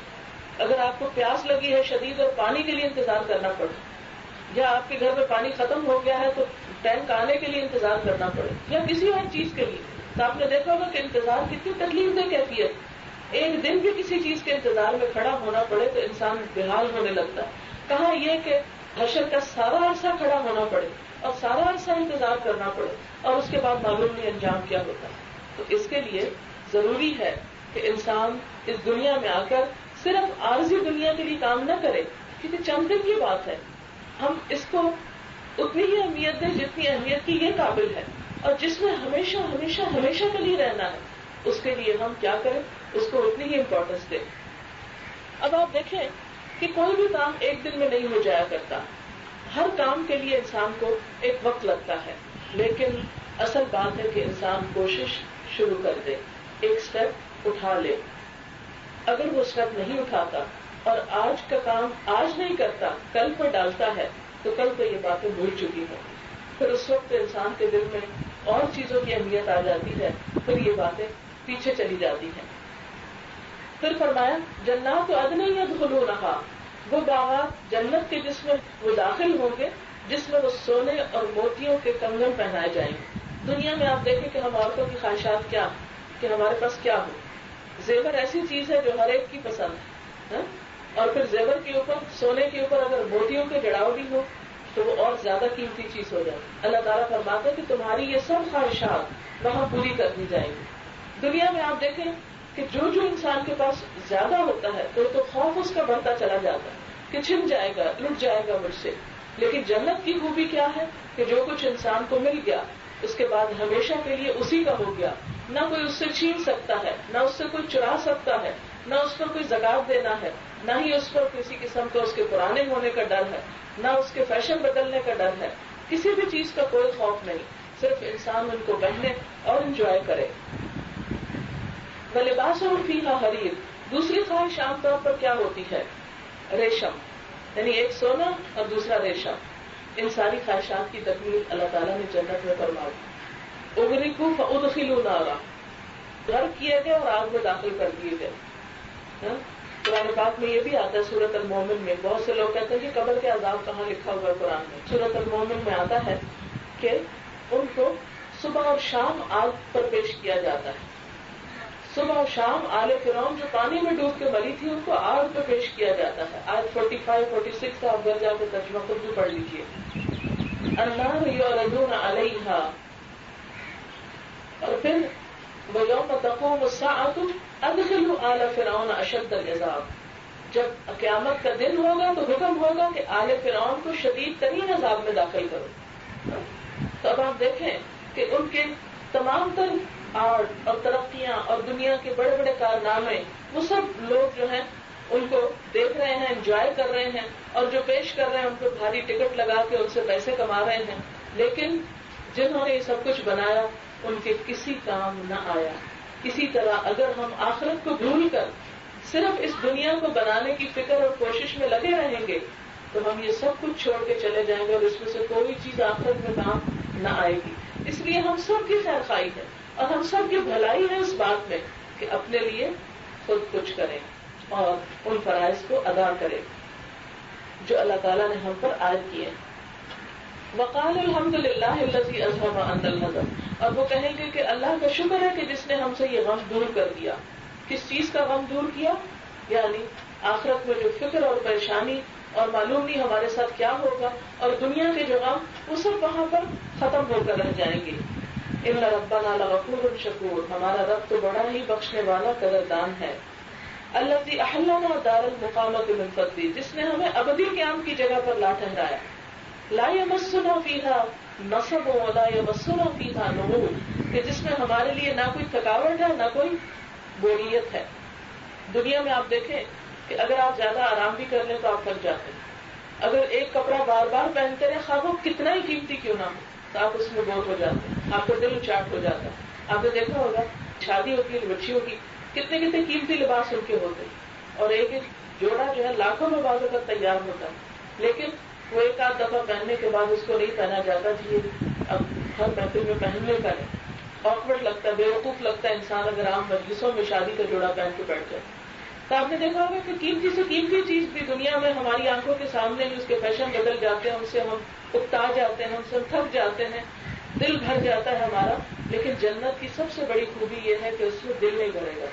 اگر آپ کو پیاس لگی ہے شدید اور پانی کے لیے انتظار کرنا پڑے، یا آپ کے گھر میں پانی ختم ہو گیا ہے تو ٹینک آنے کے لیے انتظار کرنا پڑے، یا کسی اور چیز کے لیے، تو آپ نے دیکھا ہوگا کہ انتظار کتنی تکلیف دہ کیفیت. ایک دن بھی کسی چیز کے انتظار میں کھڑا ہونا پڑے تو انسان بےحال ہونے لگتا ہے. کہاں یہ کہ حشر کا سارا عرصہ کھڑا ہونا پڑے اور سارا عرصہ انتظار کرنا پڑے اور اس کے بعد معلوم نہیں انجام کیا ہوتا ہے. تو اس کے لیے ضروری ہے کہ انسان اس دنیا میں آ کر صرف عارضی دنیا کے لیے کام نہ کرے، کیونکہ چند دن کی بات ہے. ہم اس کو اتنی ہی اہمیت دیں جتنی اہمیت کی یہ قابل ہے، اور جس میں ہمیشہ ہمیشہ ہمیشہ کے لیے رہنا ہے اس کے لیے ہم کیا کریں، اس کو اتنی ہی امپورٹنس دیں. اب آپ دیکھیں کہ کوئی بھی کام ایک دن میں نہیں ہو جایا کرتا، ہر کام کے لیے انسان کو ایک وقت لگتا ہے، لیکن اصل بات ہے کہ انسان کوشش شروع کر دے، ایک سٹیپ اٹھا لے. اگر وہ سٹیپ نہیں اٹھاتا اور آج کا کام آج نہیں کرتا، کل پر ڈالتا ہے، تو کل تو یہ باتیں بھول چکی ہیں. پھر اس وقت انسان کے دل میں اور چیزوں کی اہمیت آ جاتی ہے، پھر یہ باتیں پیچھے چلی جاتی ہیں. پھر فرمایا جنات عدن یدخلونہا، وہ باغات جنت کے جس میں وہ داخل ہوں گے، جس میں وہ سونے اور موتیوں کے کنگن پہنائے جائیں گے. دنیا میں آپ دیکھیں کہ ہم عورتوں کی خواہشات کیا کہ ہمارے پاس کیا ہو. زیور ایسی چیز ہے جو ہر ایک کی پسند ہے، اور پھر زیور کے اوپر، سونے کے اوپر اگر موتیوں کے جڑاؤ بھی ہو تو وہ اور زیادہ قیمتی چیز ہو جائے. اللہ تعالیٰ فرماتا ہے کہ تمہاری یہ سب خواہشات وہاں پوری کر دی جائیں گی. دنیا میں آپ دیکھیں کہ جو انسان کے پاس زیادہ ہوتا ہے تو خوف اس کا بڑھتا چلا جاتا ہے کہ چھن جائے گا، لٹ جائے گا مجھ سے. لیکن جنت کی خوبی کیا ہے کہ جو کچھ انسان کو مل گیا اس کے بعد ہمیشہ کے لیے اسی کا ہو گیا، نہ کوئی اس سے چھین سکتا ہے، نہ اس سے کوئی چرا سکتا ہے، نہ اس پر کوئی زکات دینا ہے، نہ ہی اس پر کسی قسم کا اس کے پرانے ہونے کا ڈر ہے، نہ اس کے فیشن بدلنے کا ڈر ہے. کسی بھی چیز کا کوئی خوف نہیں، صرف انسان ان کو پہنے اور انجوائے کرے. وَلِبَاسُهُمْ فِيهَا حَرِيرٌ، دوسری خواہش عام طور پر کیا ہوتی ہے؟ ریشم، یعنی ایک سونا اور دوسرا ریشم. ان ساری خواہشات کی تکمیل اللہ تعالیٰ نے جنت میں فرما دی. اغرقوا فادخلوا نارا، غرق کیے گئے اور آگ میں داخل کر دیے گئے. قرآن پاک میں یہ بھی آتا ہے سورۃ المومن میں. بہت سے لوگ کہتے ہیں کہ قبر کے عذاب کہاں لکھا ہوا ہے قرآن میں. سورۃ المومن میں آتا ہے کہ ان کو صبح اور شام آگ پر پیش کیا جاتا ہے. صبح اور شام آل فرعون جو پانی میں ڈوب کے مری تھی ان کو آگ پہ پیش کیا جاتا ہے. آیت 45-46 کا آپ گھر جا کے ترجمہ خود بھی پڑھ لیجیے. النار یعرضون علیہا، اور پھر وَيَوْمَ تَقُومُ السَّاعَةُ أَدْخِلُوا آلَ فِرْعَوْنَ أَشَدَّ الْعَذَابِ، جب قیامت کا دن ہوگا تو حکم ہوگا کہ آل فرعون کو شدید ترین عذاب میں داخل کرو. تو اب آپ دیکھیں کہ ان کے تمام تر آرٹ اور ترقیاں اور دنیا کے بڑے بڑے کارنامے، وہ سب لوگ جو ہیں ان کو دیکھ رہے ہیں، انجوائے کر رہے ہیں، اور جو پیش کر رہے ہیں ان کو بھاری ٹکٹ لگا کے ان سے پیسے کما رہے ہیں. لیکن جنہوں نے یہ سب کچھ بنایا ان کے کسی کام نہ آیا. اسی طرح اگر ہم آخرت کو بھول کر صرف اس دنیا کو بنانے کی فکر اور کوشش میں لگے رہیں گے تو ہم یہ سب کچھ چھوڑ کے چلے جائیں گے اور اس میں سے کوئی چیز آخرت میں کام نہ آئے گی. اس لیے ہم سب کی خیر خواہی ہے اور ہم سب کی بھلائی ہے اس بات میں کہ اپنے لیے خود کچھ کریں اور ان فرائض کو ادا کریں جو اللہ تعالیٰ نے ہم پر عائد کیے. وقال الحمد للہ الذی اذهب عنا الحزن، اور وہ کہیں گے کہ اللہ کا شکر ہے کہ جس نے ہم سے یہ غم دور کر دیا. کس چیز کا غم دور کیا؟ یعنی آخرت میں جو فکر اور پریشانی اور معلوم نہیں ہمارے ساتھ کیا ہوگا اور دنیا کے جو غم، وہ سب وہاں پر ختم ہو کر رہ جائیں گے. ان ربنا لغفور شکور، ہمارا رب تو بڑا ہی بخشنے والا قدردان ہے. الذی احلنا دار المقامۃ من فضلہ، جس نے ہمیں ابدی قیام کی جگہ پر لا ٹھہرایا. لا یمسنا فیہا نصب ولا یمسنا فیہا لغوب، کہ جس میں ہمارے لیے نہ کوئی تھکاوٹ ہے نہ کوئی بوریت ہے. دنیا میں آپ دیکھیں کہ اگر آپ زیادہ آرام بھی کر لیں تو آپ تھک جاتے ہیں. اگر ایک کپڑا بار بار پہنتے رہے، خواہ وہ کتنا ہی قیمتی کیوں نہ ہو، تو آپ اس میں بور ہو جاتے ہیں، آپ کا دل اچاٹ ہو جاتا ہے. آپ نے دیکھا ہوگا شادی ہوتی ہے بچیوں کی، کتنے کتنے قیمتی لباس ان کے ہوتے ہیں، اور ایک ایک جوڑا جو ہے لاکھوں میں بازوں کا تیار ہوتا ہے، لیکن وہ ایک آدھ دفعہ پہننے کے بعد اس کو نہیں پہنا جاتا جی اب ہر محفل میں پہننے کا ہے. آکورڈ لگتا ہے، بے وقوف لگتا ہے انسان اگر عام مجلسوں میں شادی کا جوڑا پہن کے بیٹھ جائے. تو آپ نے دیکھا ہوگا کہ قیمتی سے قیمتی چیز بھی دنیا میں ہماری آنکھوں کے سامنے بھی اس کے فیشن بدل جاتے ہیں، ان سے ہم اکتا جاتے ہیں، ان سے ہم تھک جاتے ہیں، دل بھر جاتا ہے ہمارا. لیکن جنت کی سب سے بڑی خوبی یہ ہے کہ اس میں دل نہیں بھرے گا.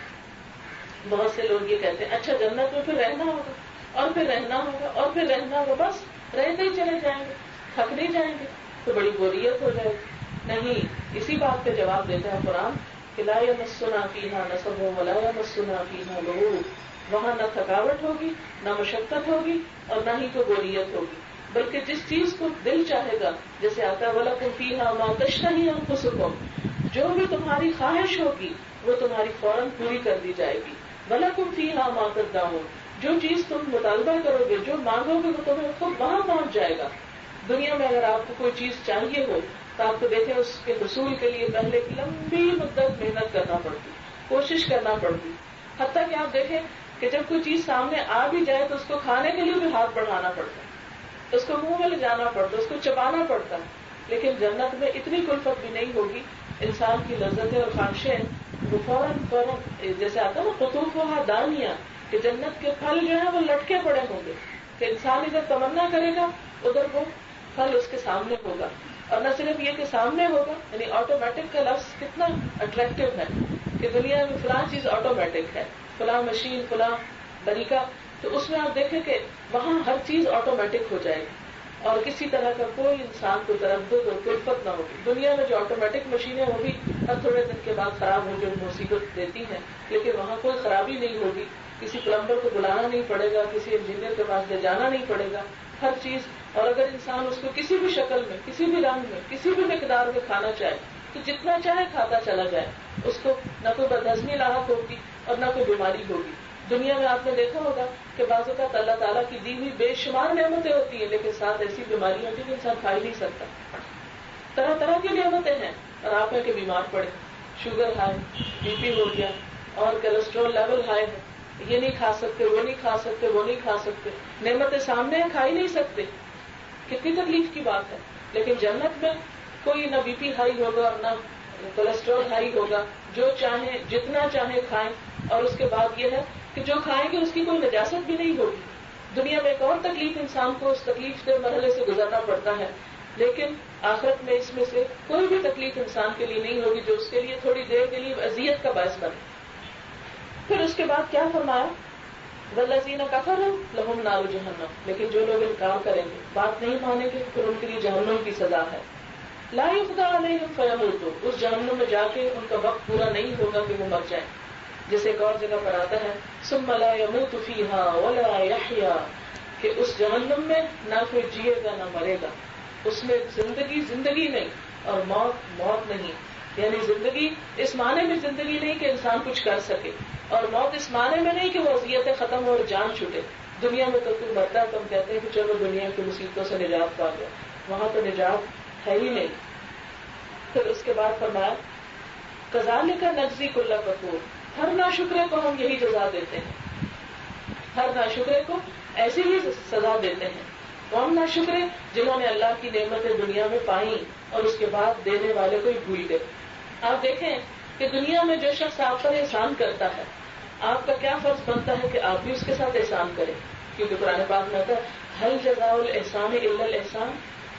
بہت سے لوگ یہ کہتے ہیں اچھا جنت میں پھر رہنا ہوگا اور پھر رہنا ہوگا اور پھر رہنا ہوگا، بس رہتے ہی چلے جائیں گے، تھک نہیں جائیں گے تو بڑی بوریت ہو جائے گی. نہیں، اسی بات پہ جواب دیتا ہے قرآن کہ لا یمسنا فیہا نصب ولا یمسنا فیہا لغوب، وہاں نہ تھکاوٹ ہوگی، نہ مشقت ہوگی اور نہ ہی کوئی بوریت ہوگی، بلکہ جس چیز کو دل چاہے گا، جیسے آتا ہے وَلَكُمْ فِيهَا مَا تَشْتَهِي أَنفُسُكُمْ، جو بھی تمہاری خواہش ہوگی وہ تمہاری فوراً پوری کر دی جائے گی. وَلَكُمْ فِيهَا مَا تَدَّعُونَ، جو چیز تم مطالبہ کرو گے، جو مانگو گے وہ تمہیں خود وہاں پہنچ جائے گا. دنیا میں اگر آپ کو کوئی چیز چاہیے ہو تو آپ کو دیکھیں اس کے حصول کے لیے پہلے کی لمبی مدت محنت کرنا پڑتی، کوشش کرنا پڑتی. حتیٰ کہ آپ دیکھیں کہ جب کوئی چیز سامنے آ بھی جائے تو اس کو کھانے کے لیے بھی ہاتھ بڑھانا پڑتا ہے، اس کو منہ میں لے جانا پڑتا ہے، اس کو چبانا پڑتا ہے. لیکن جنت میں اتنی کلفت بھی نہیں ہوگی. انسان کی لذتیں اور خواہشیں وہ فوراً جیسے آتا ہے نا قطوفها دانیہ، کہ جنت کے پھل جو ہیں وہ لٹکے پڑے ہوں گے کہ انسان ادھر تمنا کرے گا ادھر وہ پھل اس کے سامنے ہوگا. اور نہ صرف یہ کہ سامنے ہوگا، یعنی آٹومیٹک کا لفظ کتنا اٹریکٹیو ہے کہ دنیا میں فلاں چیز آٹومیٹک ہے، فلاں مشین، فلاں طریقہ، تو اس میں آپ دیکھیں کہ وہاں ہر چیز آٹومیٹک ہو جائے گی اور کسی طرح کا کوئی انسان کو تردد اور کلفت نہ ہوگی. دنیا میں جو آٹومیٹک مشینیں ہوگی ہر تھوڑے دن کے بعد خراب ہو جو مصیبت دیتی ہیں، لیکن وہاں کوئی خرابی نہیں ہوگی، کسی پلمبر کو بلانا نہیں پڑے گا، کسی انجینئر کے پاس لے جانا نہیں پڑے گا، ہر چیز. اور اگر انسان اس کو کسی بھی شکل میں، کسی بھی رنگ میں، کسی بھی مقدار میں کھانا چاہے تو جتنا چاہے کھاتا چلا جائے، اس کو نہ کوئی بدہضمی لاحق ہوگی اور نہ کوئی بیماری ہوگی. دنیا میں آپ نے دیکھا ہوگا کہ بعض اوقات اللہ تعالیٰ کی دی ہوئی بے شمار نعمتیں ہوتی ہیں لیکن ساتھ ایسی بیماریاں ہوتی ہیں کہ انسان کھا ہی نہیں سکتا. طرح طرح کی نعمتیں ہیں اور آپ ہیں کہ بیمار پڑے، شوگر ہائی، بی پی ہو گیا اور کولیسٹرول لیول ہائی ہے، یہ نہیں کھا سکتے، وہ نہیں کھا سکتے، وہ نہیں کھا سکتے، نعمتیں سامنے ہیں کھا ہی نہیں سکتے. کتنی تکلیف کی بات ہے. لیکن جنت میں کوئی نہ بی پی ہائی ہوگا اور نہ کولیسٹرول ہائی ہوگا، جو چاہیں جتنا چاہیں کھائیں. اور اس کے بعد یہ ہے کہ جو کھائیں گے اس کی کوئی نجاست بھی نہیں ہوگی. دنیا میں ایک اور تکلیف انسان کو اس تکلیف کے مرحلے سے گزرنا پڑتا ہے، لیکن آخرت میں اس میں سے کوئی بھی تکلیف انسان کے لیے نہیں ہوگی جو اس کے لیے تھوڑی دیر کے لیے اذیت کا باعث بنے. پھر اس کے بعد کیا فرمایا؟ والذین کفروا لہم نار جہنم، لیکن جو لوگ انکار کریں گے، بات نہیں مانیں گے، پھر ان کے لیے جہنم کی سزا ہے. لا یقضی علیہم فیموتوا، اس جہنم میں جا کے ان کا وقت پورا نہیں ہوگا کہ وہ مر جائیں. جیسے ایک اور جگہ پر آتا ہے ثم لا یموت فیہا ولا یحیا، کہ اس جہنم میں نہ کوئی جیے گا نہ مرے گا، اس میں زندگی نہیں اور موت نہیں. یعنی زندگی اس معنی میں زندگی نہیں کہ انسان کچھ کر سکے، اور موت اس معنی میں نہیں کہ وہ اذیتیں ختم ہو اور جان چھوٹے. دنیا میں تو کوئی مرتا ہے تو ہم کہتے ہیں کہ چلو دنیا کی مصیبتوں سے نجات پا گیا، وہاں تو نجات ہے ہی نہیں. پھر اس کے بعد فرمایا کذالک نجزی کل کفور، ہر ناشکرے کو ہم یہی جزا دیتے ہیں، ہر ناشکرے کو ایسی ہی سزا دیتے ہیں. کون ناشکرے؟ جنہوں نے اللہ کی نعمتیں دنیا میں پائیں اور اس کے بعد دینے والے کو ہی بھول گئے. آپ دیکھیں کہ دنیا میں جو شخص آپ پر احسان کرتا ہے، آپ کا کیا فرض بنتا ہے کہ آپ بھی اس کے ساتھ احسان کریں. کیونکہ قرآن پاک میں آتا ہے هل جزاء الاحسان الا الاحسان،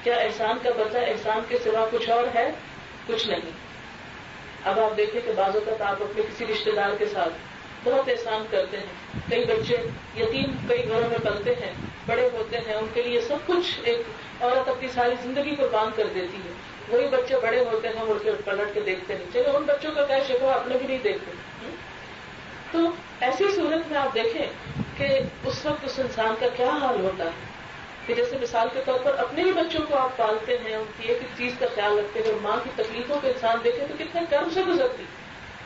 کیا احسان کا بدلہ احسان کے سوا کچھ اور ہے؟ کچھ نہیں. اب آپ دیکھیں کہ بعض اوقات آپ اپنے کسی رشتے دار کے ساتھ بہت احسان کرتے ہیں. کئی بچے یتیم کئی گھروں میں پلتے ہیں، بڑے ہوتے ہیں، ان کے لیے سب کچھ، ایک عورت اپنی ساری زندگی قربان کر دیتی ہے. وہی بچے بڑے ہوتے ہیں، مڑ کے پلٹ کے دیکھتے نہیں. چلو ان بچوں کا کیا شکوہ، اپنے بھی نہیں دیکھتے. تو ایسی صورت میں آپ دیکھیں کہ اس وقت اس انسان کا کیا حال ہوتا ہے کہ جیسے مثال کے طور پر اپنے ہی بچوں کو آپ پالتے ہیں، ان کی ایک ایک چیز کا خیال رکھتے ہیں، اور ماں کی تکلیفوں کو انسان دیکھے تو کتنے کرب سے گزرتی.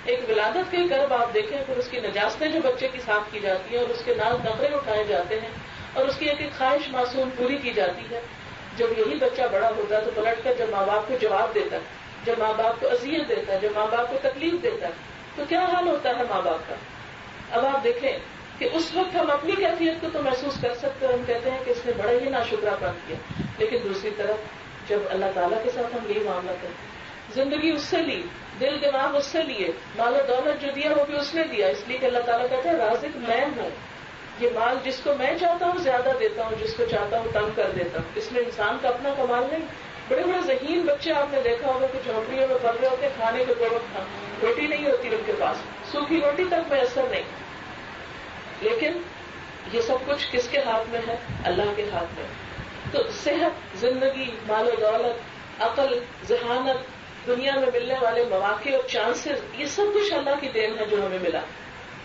ایک ولادت کے کرب آپ دیکھیں، پھر اس کی نجاستیں جو بچے کی صاف کی جاتی ہیں اور اس کے نال نخرے اٹھائے جاتے ہیں اور اس کی ایک ایک خواہش معصوم پوری کی جاتی ہے. جب یہی بچہ بڑا ہوتا ہے تو پلٹ کر جب ماں باپ کو جواب دیتا ہے، جب ماں باپ کو اذیت دیتا ہے، جب ماں باپ کو تکلیف دیتا ہے، تو کیا حال ہوتا ہے ماں باپ کا. اب آپ دیکھیں کہ اس وقت ہم اپنی کیفیت کو تو محسوس کر سکتے ہیں، ہم کہتے ہیں کہ اس نے بڑا ہی ناشکرا پن کیا، لیکن دوسری طرف جب اللہ تعالیٰ کے ساتھ ہم یہی معاملہ کرتے ہیں، زندگی اس سے لی، دل دماغ اس سے لیے، مال و دولت جو دیا وہ بھی اس نے دیا، اس لیے کہ اللہ تعالیٰ کہتے ہیں رازق میں ہوں، یہ مال جس کو میں چاہتا ہوں زیادہ دیتا ہوں، جس کو چاہتا ہوں کم کر دیتا ہوں. اس میں انسان کا اپنا کمال نہیں. بڑے بڑے ذہین بچے آپ نے دیکھا ہوگا کہ جھونپڑیوں میں پل رہے ہوتے، کھانے کے وقت روٹی نہیں ہوتی ان کے پاس، سوکھی روٹی تک میسر نہیں. لیکن یہ سب کچھ کس کے ہاتھ میں ہے؟ اللہ کے ہاتھ میں. تو صحت، زندگی، مال و دولت، عقل، ذہانت، دنیا میں ملنے والے مواقع اور چانسز، یہ سب کچھ اللہ کی دین ہے جو ہمیں ملا.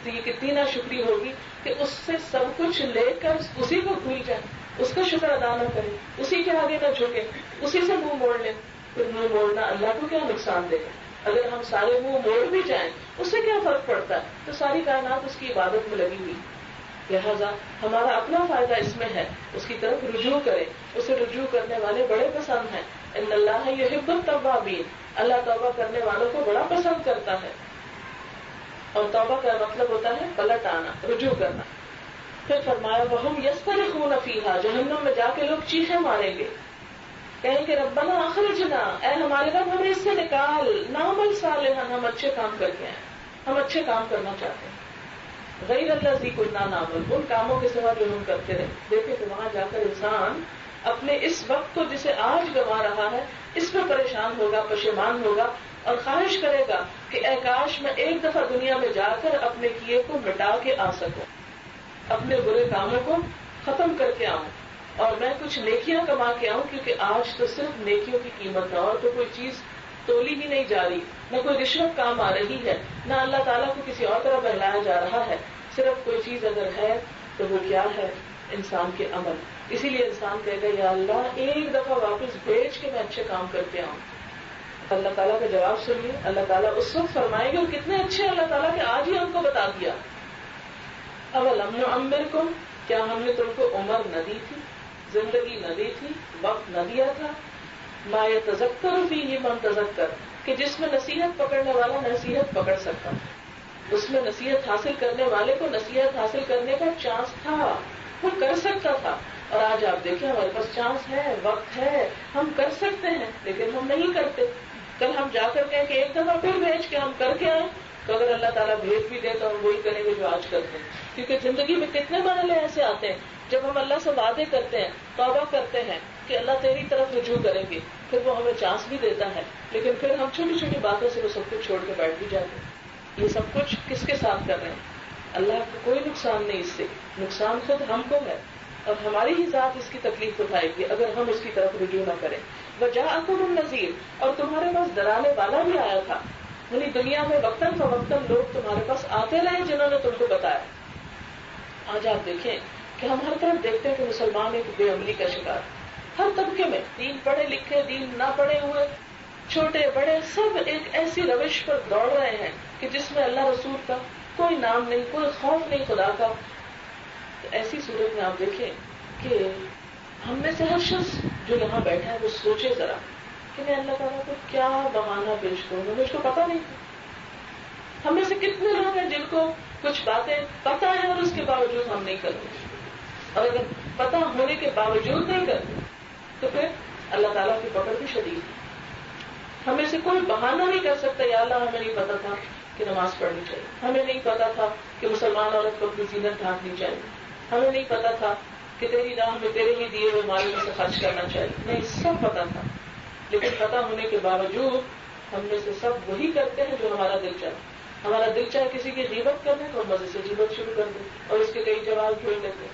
تو یہ کتنی ناشکری ہوگی کہ اس سے سب کچھ لے کر اسی کو بھول جائیں، اس کا شکر ادا نہ کریں، اسی کے آگے نہ جھکیں، اسی سے منہ موڑ لیں. پھر منہ موڑنا اللہ کو کیا نقصان دے گا؟ اگر ہم سارے منہ موڑ بھی جائیں اس سے کیا فرق پڑتا ہے؟ تو ساری کائنات اس کی عبادت میں لگی ہوئی. لہذا ہمارا اپنا فائدہ اس میں ہے، اس کی طرف رجوع کریں، اسے رجوع کرنے والے بڑے پسند ہیں. ان اللہ یحب التوابین، اللہ توبہ کرنے والوں کو بڑا پسند کرتا ہے. اور توبہ کا مطلب ہوتا ہے پلٹ آنا، رجوع کرنا. پھر فرمایا وَهُمْ يَسْتَرِخُونَ فِيهَا، جہنم میں جا کے لوگ چیخیں ماریں گے، کہیں کہ ربنا اخرجنا، اے ہمارے رب ہمیں اس سے نکال، نعمل صالحا، ہم اچھے کام کر کے ہیں، ہم اچھے کام کرنا چاہتے ہیں، غیر الذی کنا نعمل، ان کاموں کے سوا جو ہم کرتے رہے. دیکھیں کہ وہاں جا کر انسان اپنے اس وقت کو جسے آج گنوا رہا ہے اس میں پریشان ہوگا، پشیمان ہوگا اور خواہش کرے گا کہ اے کاش میں ایک دفعہ دنیا میں جا کر اپنے کیے کو مٹا کے آ سکوں، اپنے برے کاموں کو ختم کر کے آؤں اور میں کچھ نیکیاں کما کے آؤں، کیونکہ آج تو صرف نیکیوں کی قیمت ہے اور تو کوئی چیز تولی ہی نہیں جا رہی، نہ کوئی رشوت کام آ رہی ہے، نہ اللہ تعالیٰ کو کسی اور طرح بہلایا جا رہا ہے. صرف کوئی چیز اگر ہے تو وہ کیا ہے؟ انسان کے عمل. اسی لیے انسان کہے گا یا اللہ ایک دفعہ واپس بھیج کے میں اچھے کام کر کے آؤں. اللہ تعالیٰ کا جواب سنیے. اللہ تعالیٰ اس وقت فرمائے گا، اور کتنے اچھے اللہ تعالیٰ کہ آج ہی ہم کو بتا دیا. اولم نعمرکم، کیا ہم نے تم کو عمر نہ دی تھی، زندگی نہ دی تھی، وقت نہ دیا تھا؟ ما یتذکر فیہ من تذکر، کہ جس میں نصیحت پکڑنے والا نصیحت پکڑ سکتا، اس میں نصیحت حاصل کرنے والے کو نصیحت حاصل کرنے کا چانس تھا، وہ کر سکتا تھا. اور آج آپ دیکھیں ہمارے پاس چانس ہے، وقت ہے، ہم کر سکتے ہیں لیکن ہم نہیں کرتے. کل ہم جا کر کہیں کہ ایک دفعہ پھر بھیج کے ہم کر کے آئیں، تو اگر اللہ تعالیٰ بھیج بھی دے تو ہم وہی کریں گے جو آج کرتے ہیں. کیونکہ زندگی میں کتنے مرحلے ایسے آتے ہیں جب ہم اللہ سے وعدے کرتے ہیں، توبہ کرتے ہیں کہ اللہ تیری طرف رجوع کریں گے، پھر وہ ہمیں چانس بھی دیتا ہے، لیکن پھر ہم چھوٹی چھوٹی باتوں سے وہ سب کچھ چھوڑ کے بیٹھ بھی جاتے ہیں. یہ سب کچھ کس کے ساتھ کر رہے ہیں؟ اللہ کو کوئی نقصان نہیں، اس سے نقصان خود ہم کو ہے اور ہماری ہی ذات اس کی تکلیف اٹھائے گی اگر ہم اس کی طرف رجوع نہ کریں. وجاءکم النذیر، اور تمہارے پاس ڈرانے والا بھی آیا تھا، یعنی دنیا میں وقتاً فوقتاً لوگ تمہارے پاس آتے رہے جنہوں نے تم کو بتایا. آج آپ دیکھیں کہ ہم ہر طرف دیکھتے ہیں کہ مسلمان ایک بے عملی کا شکار، ہر طبقے میں، دین پڑھے لکھے، دین نہ پڑھے ہوئے، چھوٹے بڑے، سب ایک ایسی روش پر دوڑ رہے ہیں کہ جس میں اللہ رسول کا کوئی نام نہیں، کوئی خوف نہیں خدا کا. تو ایسی صورت میں آپ دیکھیں کہ ہم میں سے ہر شخص جو یہاں بیٹھا ہے وہ سوچے ذرا کہ میں اللہ تعالیٰ کو کیا بہانہ پیش کروں، مجھ کو پتا نہیں تھا. ہم میں سے کتنے لوگ ہیں جن کو کچھ باتیں پتا ہے اور اس کے باوجود ہم نہیں کرتے، اور اگر پتا ہونے کے باوجود نہیں کرتے تو پھر اللہ تعالیٰ کی پکڑ بھی شدید ہے. ہمیں سے کوئی بہانہ نہیں کر سکتا یا اللہ ہمیں نہیں پتا تھا کہ نماز پڑھنی چاہیے، ہمیں نہیں پتا تھا کہ مسلمان عورت کو اپنی زینت ڈھانپنی چاہیے، ہمیں نہیں پتا تھا کہ تیری راہ میں تیرے ہی دیے ہوئے مال میں سے خرچ کرنا چاہیے. نہیں، سب پتا تھا، لیکن پتا ہونے کے باوجود ہم میں سے سب وہی کرتے ہیں جو ہمارا دل چاہے. ہمارا دل چاہے کسی کی غیبت کرنے تو ہم مزے سے غیبت شروع کر دیں اور اس کے کئی جواب جوڑ لیتے.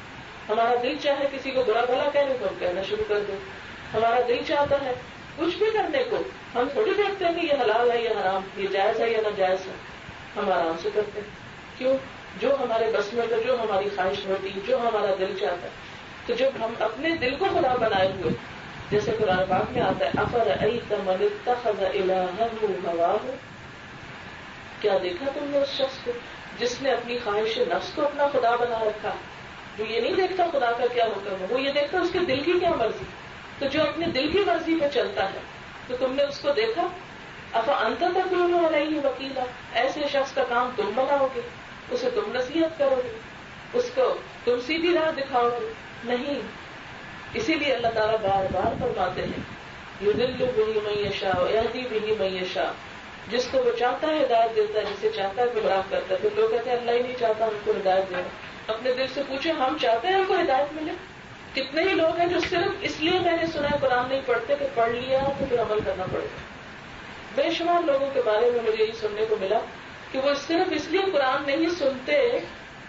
ہمارا دل چاہے کسی کو برا بھلا کہنے تو ہم کہنا شروع کر دیں. ہمارا دل چاہتا ہے کچھ بھی کرنے کو، ہم تھوڑی دیکھتے ہیں کہ یہ حلال ہے یا حرام، یہ جائز ہے یا ناجائز ہے، ہم آرام سے کرتے ہیں. کیوں؟ جو ہمارے بس میں جو ہماری خواہش ہوتی، جو ہمارا دل چاہتا ہے. تو جب ہم اپنے دل کو خدا بنائے ہوئے، جیسے قرآن پاک میں آتا ہے افرأیت من اتخذ الہہ ہواہ، کیا دیکھا تم نے اس شخص کو جس نے اپنی خواہش نفس کو اپنا خدا بنا رکھا، جو یہ نہیں دیکھتا خدا کا کیا حکم ہے، وہ یہ دیکھتا اس کے دل کی کیا مرضی. تو جو اپنے دل کی مرضی پہ چلتا ہے، تو تم نے اس کو دیکھا. افانت تکون علیہ وکیلا، ایسے شخص کا کام تم بناؤ گے، اسے تم نصیحت کرو گے، اس کو تم سیدھی راہ دکھاؤ گے؟ نہیں. اسی لیے اللہ تعالیٰ بار بار فرماتے ہیں یضل بہ من یشاء ویہدی بہ من یشاء، جس کو وہ چاہتا ہے ہدایت دیتا ہے، جسے چاہتا ہے گمراہ کرتا ہے. پھر لوگ کہتے ہیں اللہ ہی نہیں چاہتا ہم کو ہدایت دینا. اپنے دل سے پوچھیں ہم چاہتے ہیں ہم کو ہدایت ملے؟ کتنے ہی لوگ ہیں جو صرف اس لیے میں نے سنا ہے قرآن نہیں پڑھتے کہ پڑھ لیا تو پھر عمل کرنا پڑے گا. بے شمار لوگوں کے بارے میں مجھے یہی سننے کو ملا کہ وہ صرف اس لیے قرآن نہیں سنتے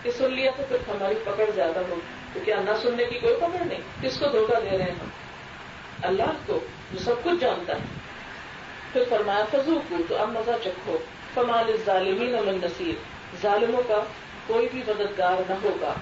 کہ سن لیا تو پھر ہماری پکڑ زیادہ ہوگی. تو کیا نہ سننے کی کوئی پکڑ نہیں؟ کس کو دھوکہ دے رہے ہیں ہم؟ اللہ کو جو سب کچھ جانتا ہے. پھر فرمایا فذوقوا، تو اب مزہ چکھو، فما للظالمین من نصیر، ظالموں کا کوئی بھی مددگار نہ ہوگا.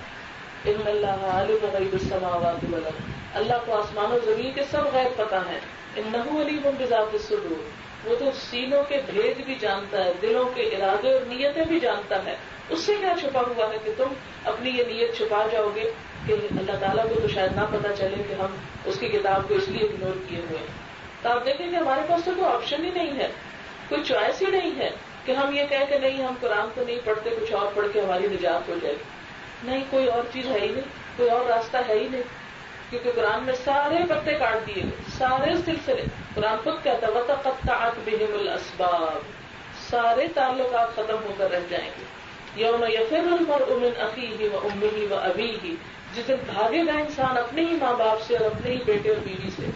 ان اللہ عالم غیب السماوات والارض، اللہ کو آسمان و زمین کے سب غیب پتہ ہے. انہ علیم بذات الصدور، وہ تو سینوں کے بھید بھی جانتا ہے، دلوں کے ارادے اور نیتیں بھی جانتا ہے. اس سے کیا چھپا ہوا ہے کہ تم اپنی یہ نیت چھپا جاؤ گے کہ اللہ تعالیٰ کو تو شاید نہ پتہ چلے کہ ہم اس کی کتاب کو اس لیے اگنور کیے ہوئے ہیں. تو آپ دیکھیں کہ ہمارے پاس تو کوئی آپشن ہی نہیں ہے، کوئی چوائس ہی نہیں ہے کہ ہم یہ کہیں کہ نہیں ہم قرآن تو نہیں پڑھتے، کچھ اور پڑھ کے ہماری نجات ہو جائے گی. نہیں، کوئی اور چیز ہے ہی نہیں، کوئی اور راستہ ہے ہی نہیں، کیونکہ قرآن میں سارے پتے کاٹ دیے گئے، سارے سلسلے. قرآن خود کہتا ہے وَتَقَطَّعَتْ بِهِمُ الْأَسْبَابُ، سارے تعلقات ختم ہو کر رہ جائیں گے. یوم یفر المرء من اخیہ وامہ وابیہ، جس دن بھاگے گا انسان اپنے ہی ماں باپ سے اور اپنے ہی بیٹے اور بیوی سے.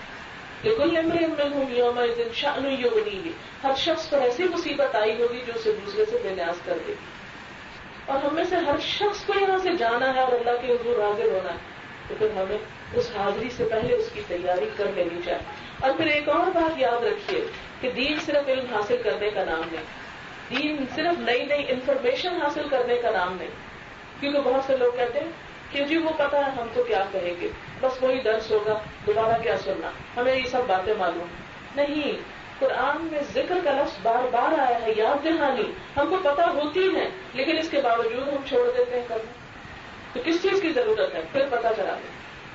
لکل امرئ منہم یومئذ شأن یغنیہ، ہر شخص پر ایسی مصیبت آئی ہوگی جو اسے دوسرے سے بے نیاز کر دے گی. اور ہم میں سے ہر شخص کو یہاں سے جانا ہے اور اللہ کے حضور حاضر ہونا ہے، تو پھر ہمیں اس حاضری سے پہلے اس کی تیاری کر لینی چاہیے. اور پھر ایک اور بات یاد رکھیے کہ دین صرف علم حاصل کرنے کا نام نہیں، دین صرف نئی نئی انفارمیشن حاصل کرنے کا نام نہیں. کیونکہ بہت سے لوگ کہتے ہیں کہ جی وہ پتا ہے ہم تو کیا کہیں گے، بس وہی درس ہوگا، دوبارہ کیا سننا، ہمیں یہ سب باتیں معلوم نہیں. قرآن میں ذکر کا لفظ بار بار آیا ہے، یاد دہانی ہم کو پتا ہوتی ہے، لیکن اس کے باوجود ہم چھوڑ دیتے ہیں کرنا. تو کس چیز کی ضرورت ہے؟ پھر پتا چلا دیں.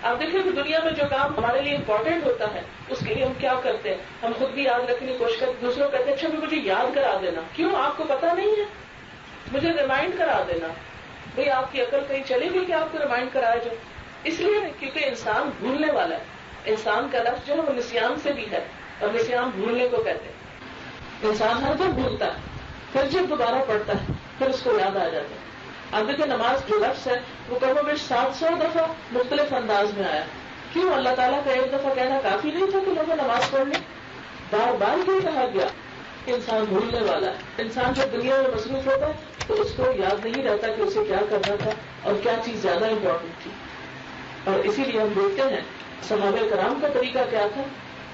آپ دیکھیں کہ دنیا میں جو کام ہمارے لیے امپورٹنٹ ہوتا ہے اس کے لیے ہم کیا کرتے ہیں، ہم خود بھی یاد رکھنے کی کوشش کرتے، دوسروں کہتے ہیں اچھا مجھے یاد کرا دینا. کیوں؟ آپ کو پتا نہیں ہے، مجھے ریمائنڈ کرا دینا. بھئی آپ کی عقل کہیں چلے گی کہ آپ کو ریمائنڈ کرایا جائے؟ اس لیے کیونکہ انسان بھولنے والا ہے. انسان کا لفظ جو ہے وہ نسیان سے بھی ہے، اور نسیان بھولنے کو کہتے ہیں. انسان ہر دم بھولتا ہے، پھر جب دوبارہ پڑھتا ہے پھر اس کو یاد آ جاتا ہے. اب دیکھیں نماز جو لفظ ہے وہ کم و بیش 700 دفعہ مختلف انداز میں آیا. کیوں؟ اللہ تعالیٰ کا ایک دفعہ کہنا کافی نہیں تھا کہ لوگوں نماز پڑھ لیں؟ بار بار کیوں کہا گیا کہ انسان بھولنے والا ہے. انسان جب دنیا میں مصروف ہوتا ہے تو اس کو یاد نہیں رہتا کہ اسے کیا کرنا تھا اور کیا چیز زیادہ امپورٹنٹ تھی. اور اسی لیے ہم دیکھتے ہیں صحابہ کرام کا طریقہ کیا تھا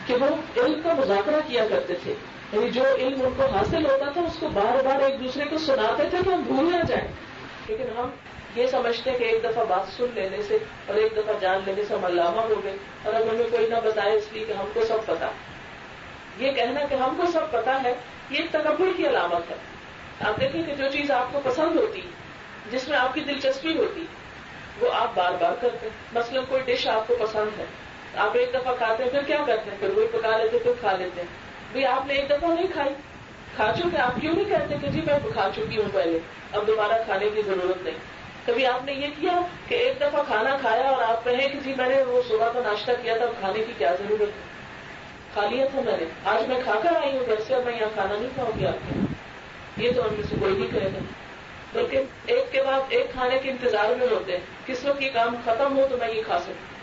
کہ وہ علم کا مذاکرہ کیا کرتے تھے. یعنی جو علم ان کو حاصل ہوتا تھا اس کو بار بار ایک دوسرے کو سناتے تھے کہ ہم بھول نہ جائیں. لیکن ہم یہ سمجھتے ہیں کہ ایک دفعہ بات سن لینے سے اور ایک دفعہ جان لینے سے ہم علامہ ہو گئے، اور اب ہمیں کوئی نہ بتائے اس لیے کہ ہم کو سب پتا. یہ کہنا کہ ہم کو سب پتا ہے یہ ایک تکبر کی علامت ہے. آپ دیکھیں کہ جو چیز آپ کو پسند ہوتی، جس میں آپ کی دلچسپی ہوتی، وہ آپ بار بار کرتے. مثلا کوئی ڈش آپ کو پسند ہے، آپ ایک دفعہ کھاتے ہیں، پھر کیا کرتے ہیں؟ پھر وہی پکا لیتے، پھر کھا لیتے ہیں. بھئی آپ نے ایک دفعہ نہیں کھائی، کھا چکے، آپ کیوں نہیں کہتے کہ جی میں کھا چکی ہوں پہلے، اب دوبارہ کھانے کی ضرورت نہیں. کبھی آپ نے یہ کیا کہ ایک دفعہ کھانا کھایا اور آپ کہیں کہ جی میں نے وہ صبح کا ناشتہ کیا تھا، کھانے کی کیا ضرورت ہے، کھا لیا تھا میں نے، آج میں کھا کر آئی ہوں گھر سے اور میں یہاں کھانا نہیں کھاؤں گی آپ کے. یہ تو ہم میں سے کوئی نہیں کہے گا. لیکن ایک کے بعد ایک کھانے کے انتظار میں ہوتے ہیں، کس وقت یہ کام ختم ہو تو میں یہ کھا سکوں.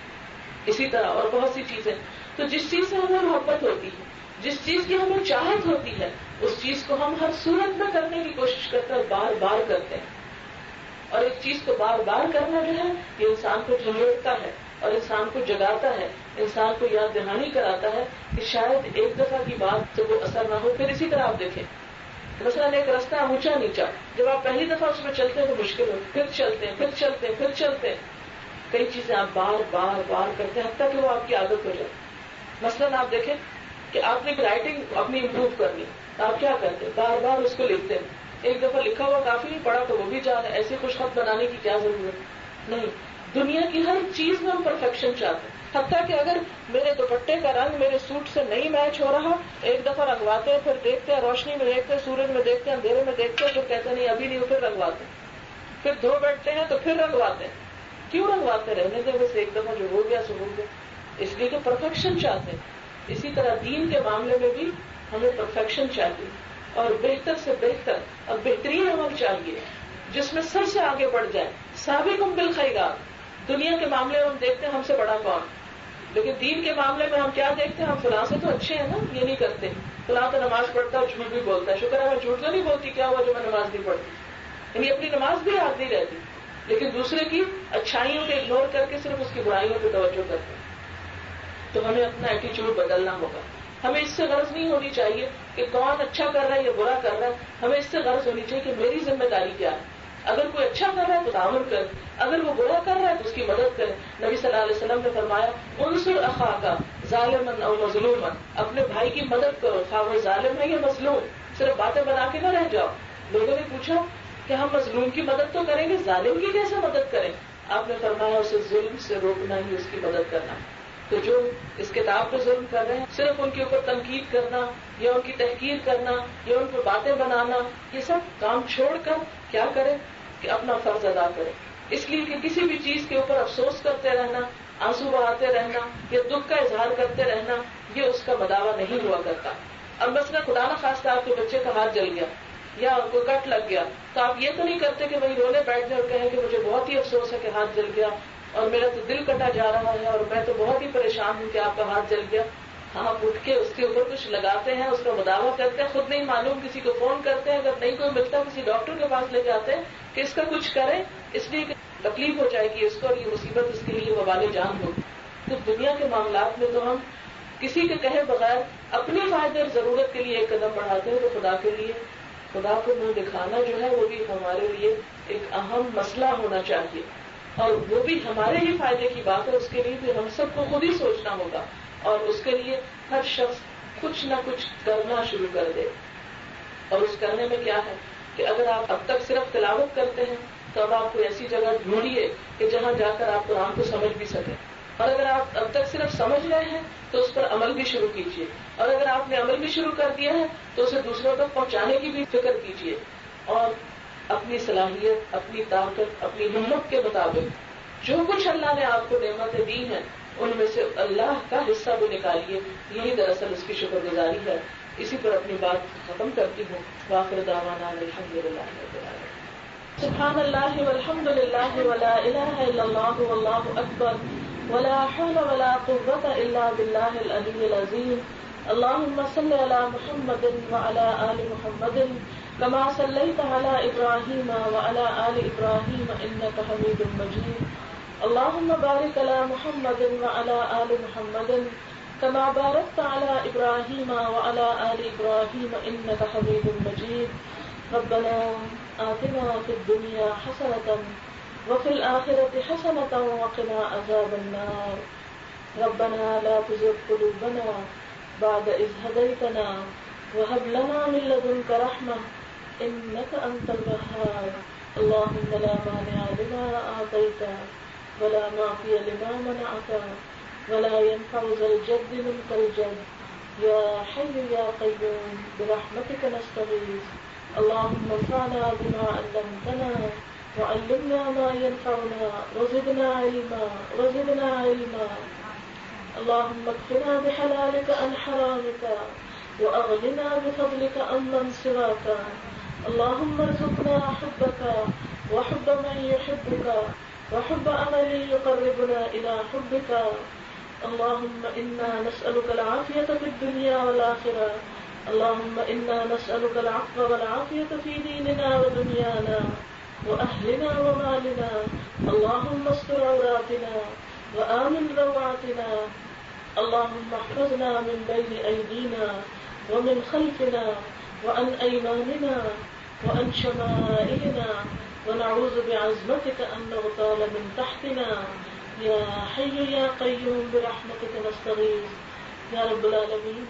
اسی طرح اور بہت سی چیزیں. تو جس چیز سے ہمیں محبت ہوتی ہے، جس چیز کی ہمیں چاہت ہوتی ہے، اس چیز کو ہم ہر صورت میں کرنے کی کوشش کرتے ہیں، بار بار کرتے ہیں. اور ایک چیز کو بار بار کرنا جو ہے یہ انسان کو جھنجھوڑتا ہے اور انسان کو جگاتا ہے، انسان کو یاد دہانی کراتا ہے کہ شاید ایک دفعہ کی بات سے وہ اثر نہ ہو. پھر اسی طرح آپ دیکھیں مثلا ایک راستہ اونچا نیچا، جب آپ پہلی دفعہ اس میں چلتے ہیں تو مشکل ہو، پھر چلتے ہیں پھر چلتے ہیں پھر چلتے ہیں، کئی چیزیں آپ بار بار بار کرتے ہیں حتیٰ کہ وہ آپ کی عادت ہو جائے. مثلاً آپ دیکھیں کہ آپ نے رائٹنگ اپنی امپروو کرنی، تو آپ کیا کرتے ہیں؟ بار بار اس کو لکھتے ہیں. ایک دفعہ لکھا ہوا کافی نہیں، پڑھا تو وہ بھی جان ہے. ایسے خوش خط بنانے کی کیا ضرورت نہیں. دنیا کی ہر چیز میں ہم پرفیکشن چاہتے ہیں. حتیٰ کہ اگر میرے دوپٹے کا رنگ میرے سوٹ سے نہیں میچ ہو رہا، ایک دفعہ رنگواتے ہیں، پھر دیکھتے ہیں روشنی میں دیکھتے ہیں، سورج میں دیکھتے ہیں، اندھیرے میں دیکھتے ہیں، پھر کہتے ہیں نہیں ابھی نہیں، پھر رنگواتے ہیں. پھر دھو بیٹھتے ہیں تو پھر رنگواتے ہیں. کیوں رنگواتے؟ رہنے دیں بس، ایک دفعہ جو ہو گیا سو ہو گیا. اس لیے کہ پرفیکشن چاہتے ہیں. اسی طرح دین کے معاملے میں بھی ہمیں پرفیکشن چاہیے، اور بہتر سے بہتر اور بہترین عمل چاہیے جس میں سب سے آگے بڑھ جائے. سابقکم بالخیرات. دنیا کے معاملے میں ہم دیکھتے ہیں ہم سے بڑا کون، لیکن دین کے معاملے میں ہم کیا دیکھتے ہیں؟ ہم فلاں سے تو اچھے ہیں نا، یہ نہیں کرتے. فلاں تو نماز پڑھتا ہے، جھوٹ بھی بولتا ہے، شکر ہے میں جھوٹ تو نہیں بولتی، کیا ہوا جو میں نماز نہیں پڑھتی. یعنی اپنی نماز بھی یاد نہیں رہتی، لیکن دوسرے کی اچھائیوں کو اگنور کر کے صرف اس کی برائیوں پہ توجہ کرتے ہیں. تو ہمیں اپنا ایٹیچیوڈ بدلنا ہوگا. ہمیں اس سے غرض نہیں ہونی چاہیے کہ کون اچھا کر رہا ہے یا برا کر رہا ہے. ہمیں اس سے غرض ہونی چاہیے کہ میری ذمہ داری کیا ہے. اگر کوئی اچھا کر رہا ہے تو تعاون کرے، اگر وہ برا کر رہا ہے تو اس کی مدد کرے. نبی صلی اللہ علیہ وسلم نے فرمایا انصر اخاک ظالما او مظلوما. اپنے بھائی کی مدد کرو، خواہ وہ ظالم ہے یا مظلوم. صرف باتیں بنا کے نہ رہ جاؤ. لوگوں نے پوچھا کہ ہم مظلوم کی مدد تو کریں گے، ظالم کی کیسے مدد کریں؟ آپ نے فرمایا اسے ظلم سے روکنا ہی اس کی مدد کرنا. تو جو اس کتاب پہ ظلم کر رہے ہیں، صرف ان کے اوپر تنقید کرنا یا ان کی تحقیر کرنا یا ان پہ باتیں بنانا، یہ سب کام چھوڑ کر کیا کریں کہ اپنا فرض ادا کریں. اس لیے کہ کسی بھی چیز کے اوپر افسوس کرتے رہنا، آنسو بہاتے رہنا یا دکھ کا اظہار کرتے رہنا، یہ اس کا مداوع نہیں ہوا کرتا. اب مثلا خدا نہ خواستہ آپ کے بچے کا ہاتھ جل گیا یا کوئی کٹ لگ گیا، تو آپ یہ تو نہیں کرتے کہ وہی رونے بیٹھ جائے اور کہیں کہ مجھے بہت ہی افسوس ہے کہ ہاتھ جل گیا اور میرا تو دل کٹا جا رہا ہے اور میں تو بہت ہی پریشان ہوں کہ آپ کا ہاتھ جل گیا. آپ اٹھ کے اس کے اوپر کچھ لگاتے ہیں، اس کا مداوع کرتے ہیں. خود نہیں معلوم کسی کو فون کرتے ہیں، اگر نہیں کوئی ملتا کسی ڈاکٹر کے پاس لے جاتے ہیں کہ اس کا کچھ کریں، اس لیے کہ تکلیف ہو جائے گی اس کو اور یہ مصیبت اس کے لیے وبال جان ہوگی. تو دنیا کے معاملات میں تو ہم کسی کے کہے بغیر اپنی فائدے اور ضرورت کے لیے ایک قدم بڑھاتے ہیں. تو خدا کے لیے، خدا کو منہ دکھانا جو ہے وہ بھی ہمارے لیے ایک اہم مسئلہ ہونا چاہیے، اور وہ بھی ہمارے ہی فائدے کی بات ہے. اس کے لیے بھی ہم سب کو خود ہی سوچنا ہوگا، اور اس کے لیے ہر شخص کچھ نہ کچھ کرنا شروع کر دے. اور اس کرنے میں کیا ہے کہ اگر آپ اب تک صرف تلاوت کرتے ہیں تو اب آپ کو ایسی جگہ ڈھونڈیے کہ جہاں جا کر آپ قرآن کو سمجھ بھی سکیں. اور اگر آپ اب تک صرف سمجھ رہے ہیں تو اس پر عمل بھی شروع کیجیے. اور اگر آپ نے عمل بھی شروع کر دیا ہے تو اسے دوسروں تک پہنچانے کی بھی فکر کیجیے. اور اپنی صلاحیت، اپنی طاقت، اپنی ہمت کے مطابق جو کچھ اللہ نے آپ کو نعمتیں دی ہیں ان میں سے اللہ کا حصہ بھی نکالیے. یہی دراصل اس کی شکر گزاری ہے. اسی پر اپنی بات ختم کرتی ہوں. وآخر دعوانا الحمدللہ رب العالمین. سبحان اللہ والحمد للہ ولا الہ الا اللہ واللہ اکبر ولا حول ولا قوة الا باللہ العلی العظیم. اللهم صل على محمد وعلى آل محمد كما صليت على إبراهيم وعلى آل إبراهيم إنك حميد مجيد. اللهم بارك على محمد وعلى آل محمد كما باركت على إبراهيم وعلى آل إبراهيم إنك حميد مجيد. ربنا آتنا في الدنيا حسنة وفي الآخرة حسنة وقنا عذاب النار. ربنا لا تزغ قلوبنا بعد إذ هديتنا وهب لنا من لدنك رحمة إنك أنت الوهاب. اللهم لا مانع لما أعطيت ولا معطي لما منعت ولا ينفع ذا الجد منك الجد يا حي يا قيوم برحمتك نستغيث. اللهم انفعنا بما علمتنا وعلمنا ما ينفعنا وزدنا علما. اللهم اكفنا بحلالك عن حرامك وأغننا بفضلك عمن سواك. اللهم ارزقنا حبك وحب من يحبك وحب عمل يقربنا إلى حبك. اللهم إنا نسألك العافية في الدنيا والآخرة. اللهم إنا نسألك العفو والعافية في ديننا ودنيانا وأهلنا ومالنا. اللهم استر عوراتنا وآمن روعاتنا. اللهم احفظنا من بين أيدينا ومن خلفنا وعن أيماننا وعن شمائلنا ونعوذ بعظمتك أن نغتال من تحتنا یا حی یا قیوم برحمتک نستغیث۔ یا رب العالمین،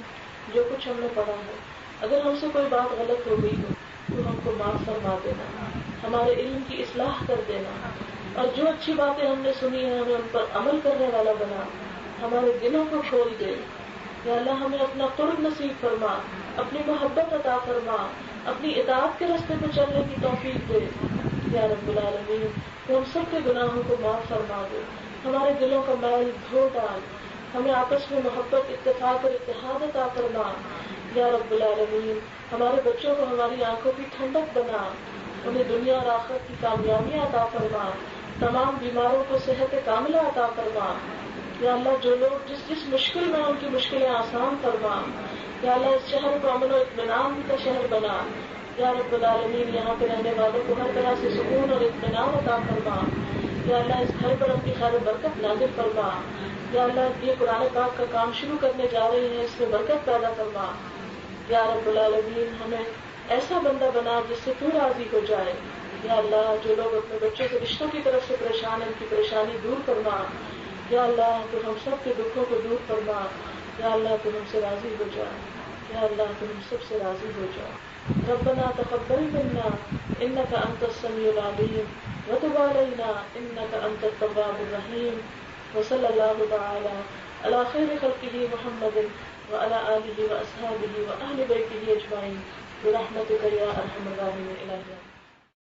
جو کچھ ہم نے پڑھا ہے، اگر ہم سے کوئی بات غلط ہو گئی ہو تو ہم کو معاف فرما دینا، ہمارے علم کی اصلاح کر دینا، اور جو اچھی باتیں ہم نے سنی ہیں ہمیں ان پر عمل کرنے والا بنا، ہمارے دلوں کو کھول دے۔ یا اللہ، ہمیں اپنا قرب نصیب فرما، اپنی محبت عطا فرما، اپنی اطاعت کے راستے پہ چلنے کی توفیق دے۔ یا رب العالمین، تو ہم سب کے گناہوں کو معاف فرما دے، ہمارے دلوں کا میل دھو ڈال، ہمیں آپس میں محبت، اتفاق اور اتحاد عطا فرما۔ یا رب العالمین، ہمارے بچوں کو ہماری آنکھوں کی ٹھنڈک بنا، انہیں دنیا اور آخرت کی کامیابیاں عطا فرما، تمام بیماروں کو صحت کاملہ عطا فرما۔ یا اللہ، جو لوگ جس مشکل میں ان کی مشکلیں آسان فرما۔ یا اللہ، اس شہر کو امن و اطمینان کا شہر بنا۔ یا رب العالمین، یہاں پہ رہنے والوں کو ہر طرح سے سکون اور اطمینان عطا فرما۔ یا اللہ، اس گھر پر اپنی خیر و برکت نازل فرما۔ یا اللہ، یہ قرآن پاک کا کام شروع کرنے جا رہے ہیں، اس میں برکت پیدا فرما۔ یا رب العالمین، ہمیں ایسا بندہ بنا جس سے تو راضی ہو جائے۔ یا اللہ، جو لوگ اپنے بچوں کے رشتوں کی طرف سے پریشان ہیں، ان کی پریشانی دور فرما۔ یا اللہ، تو ہم سب کے دکھوں کو دور فرما۔ یا اللہ، تو ہم سے راضی ہو جا۔ یا اللہ، تو ہم سب سے راضی ہو جا۔ ربنا تقبل منا انك انت السميع العليم وتب علينا انك انت التواب الرحيم وصلى الله تعالى على خير خلقه محمد وعلى آله واصحابه واهل بيته اجمعين برحمتك يا ارحم الراحمين الهي۔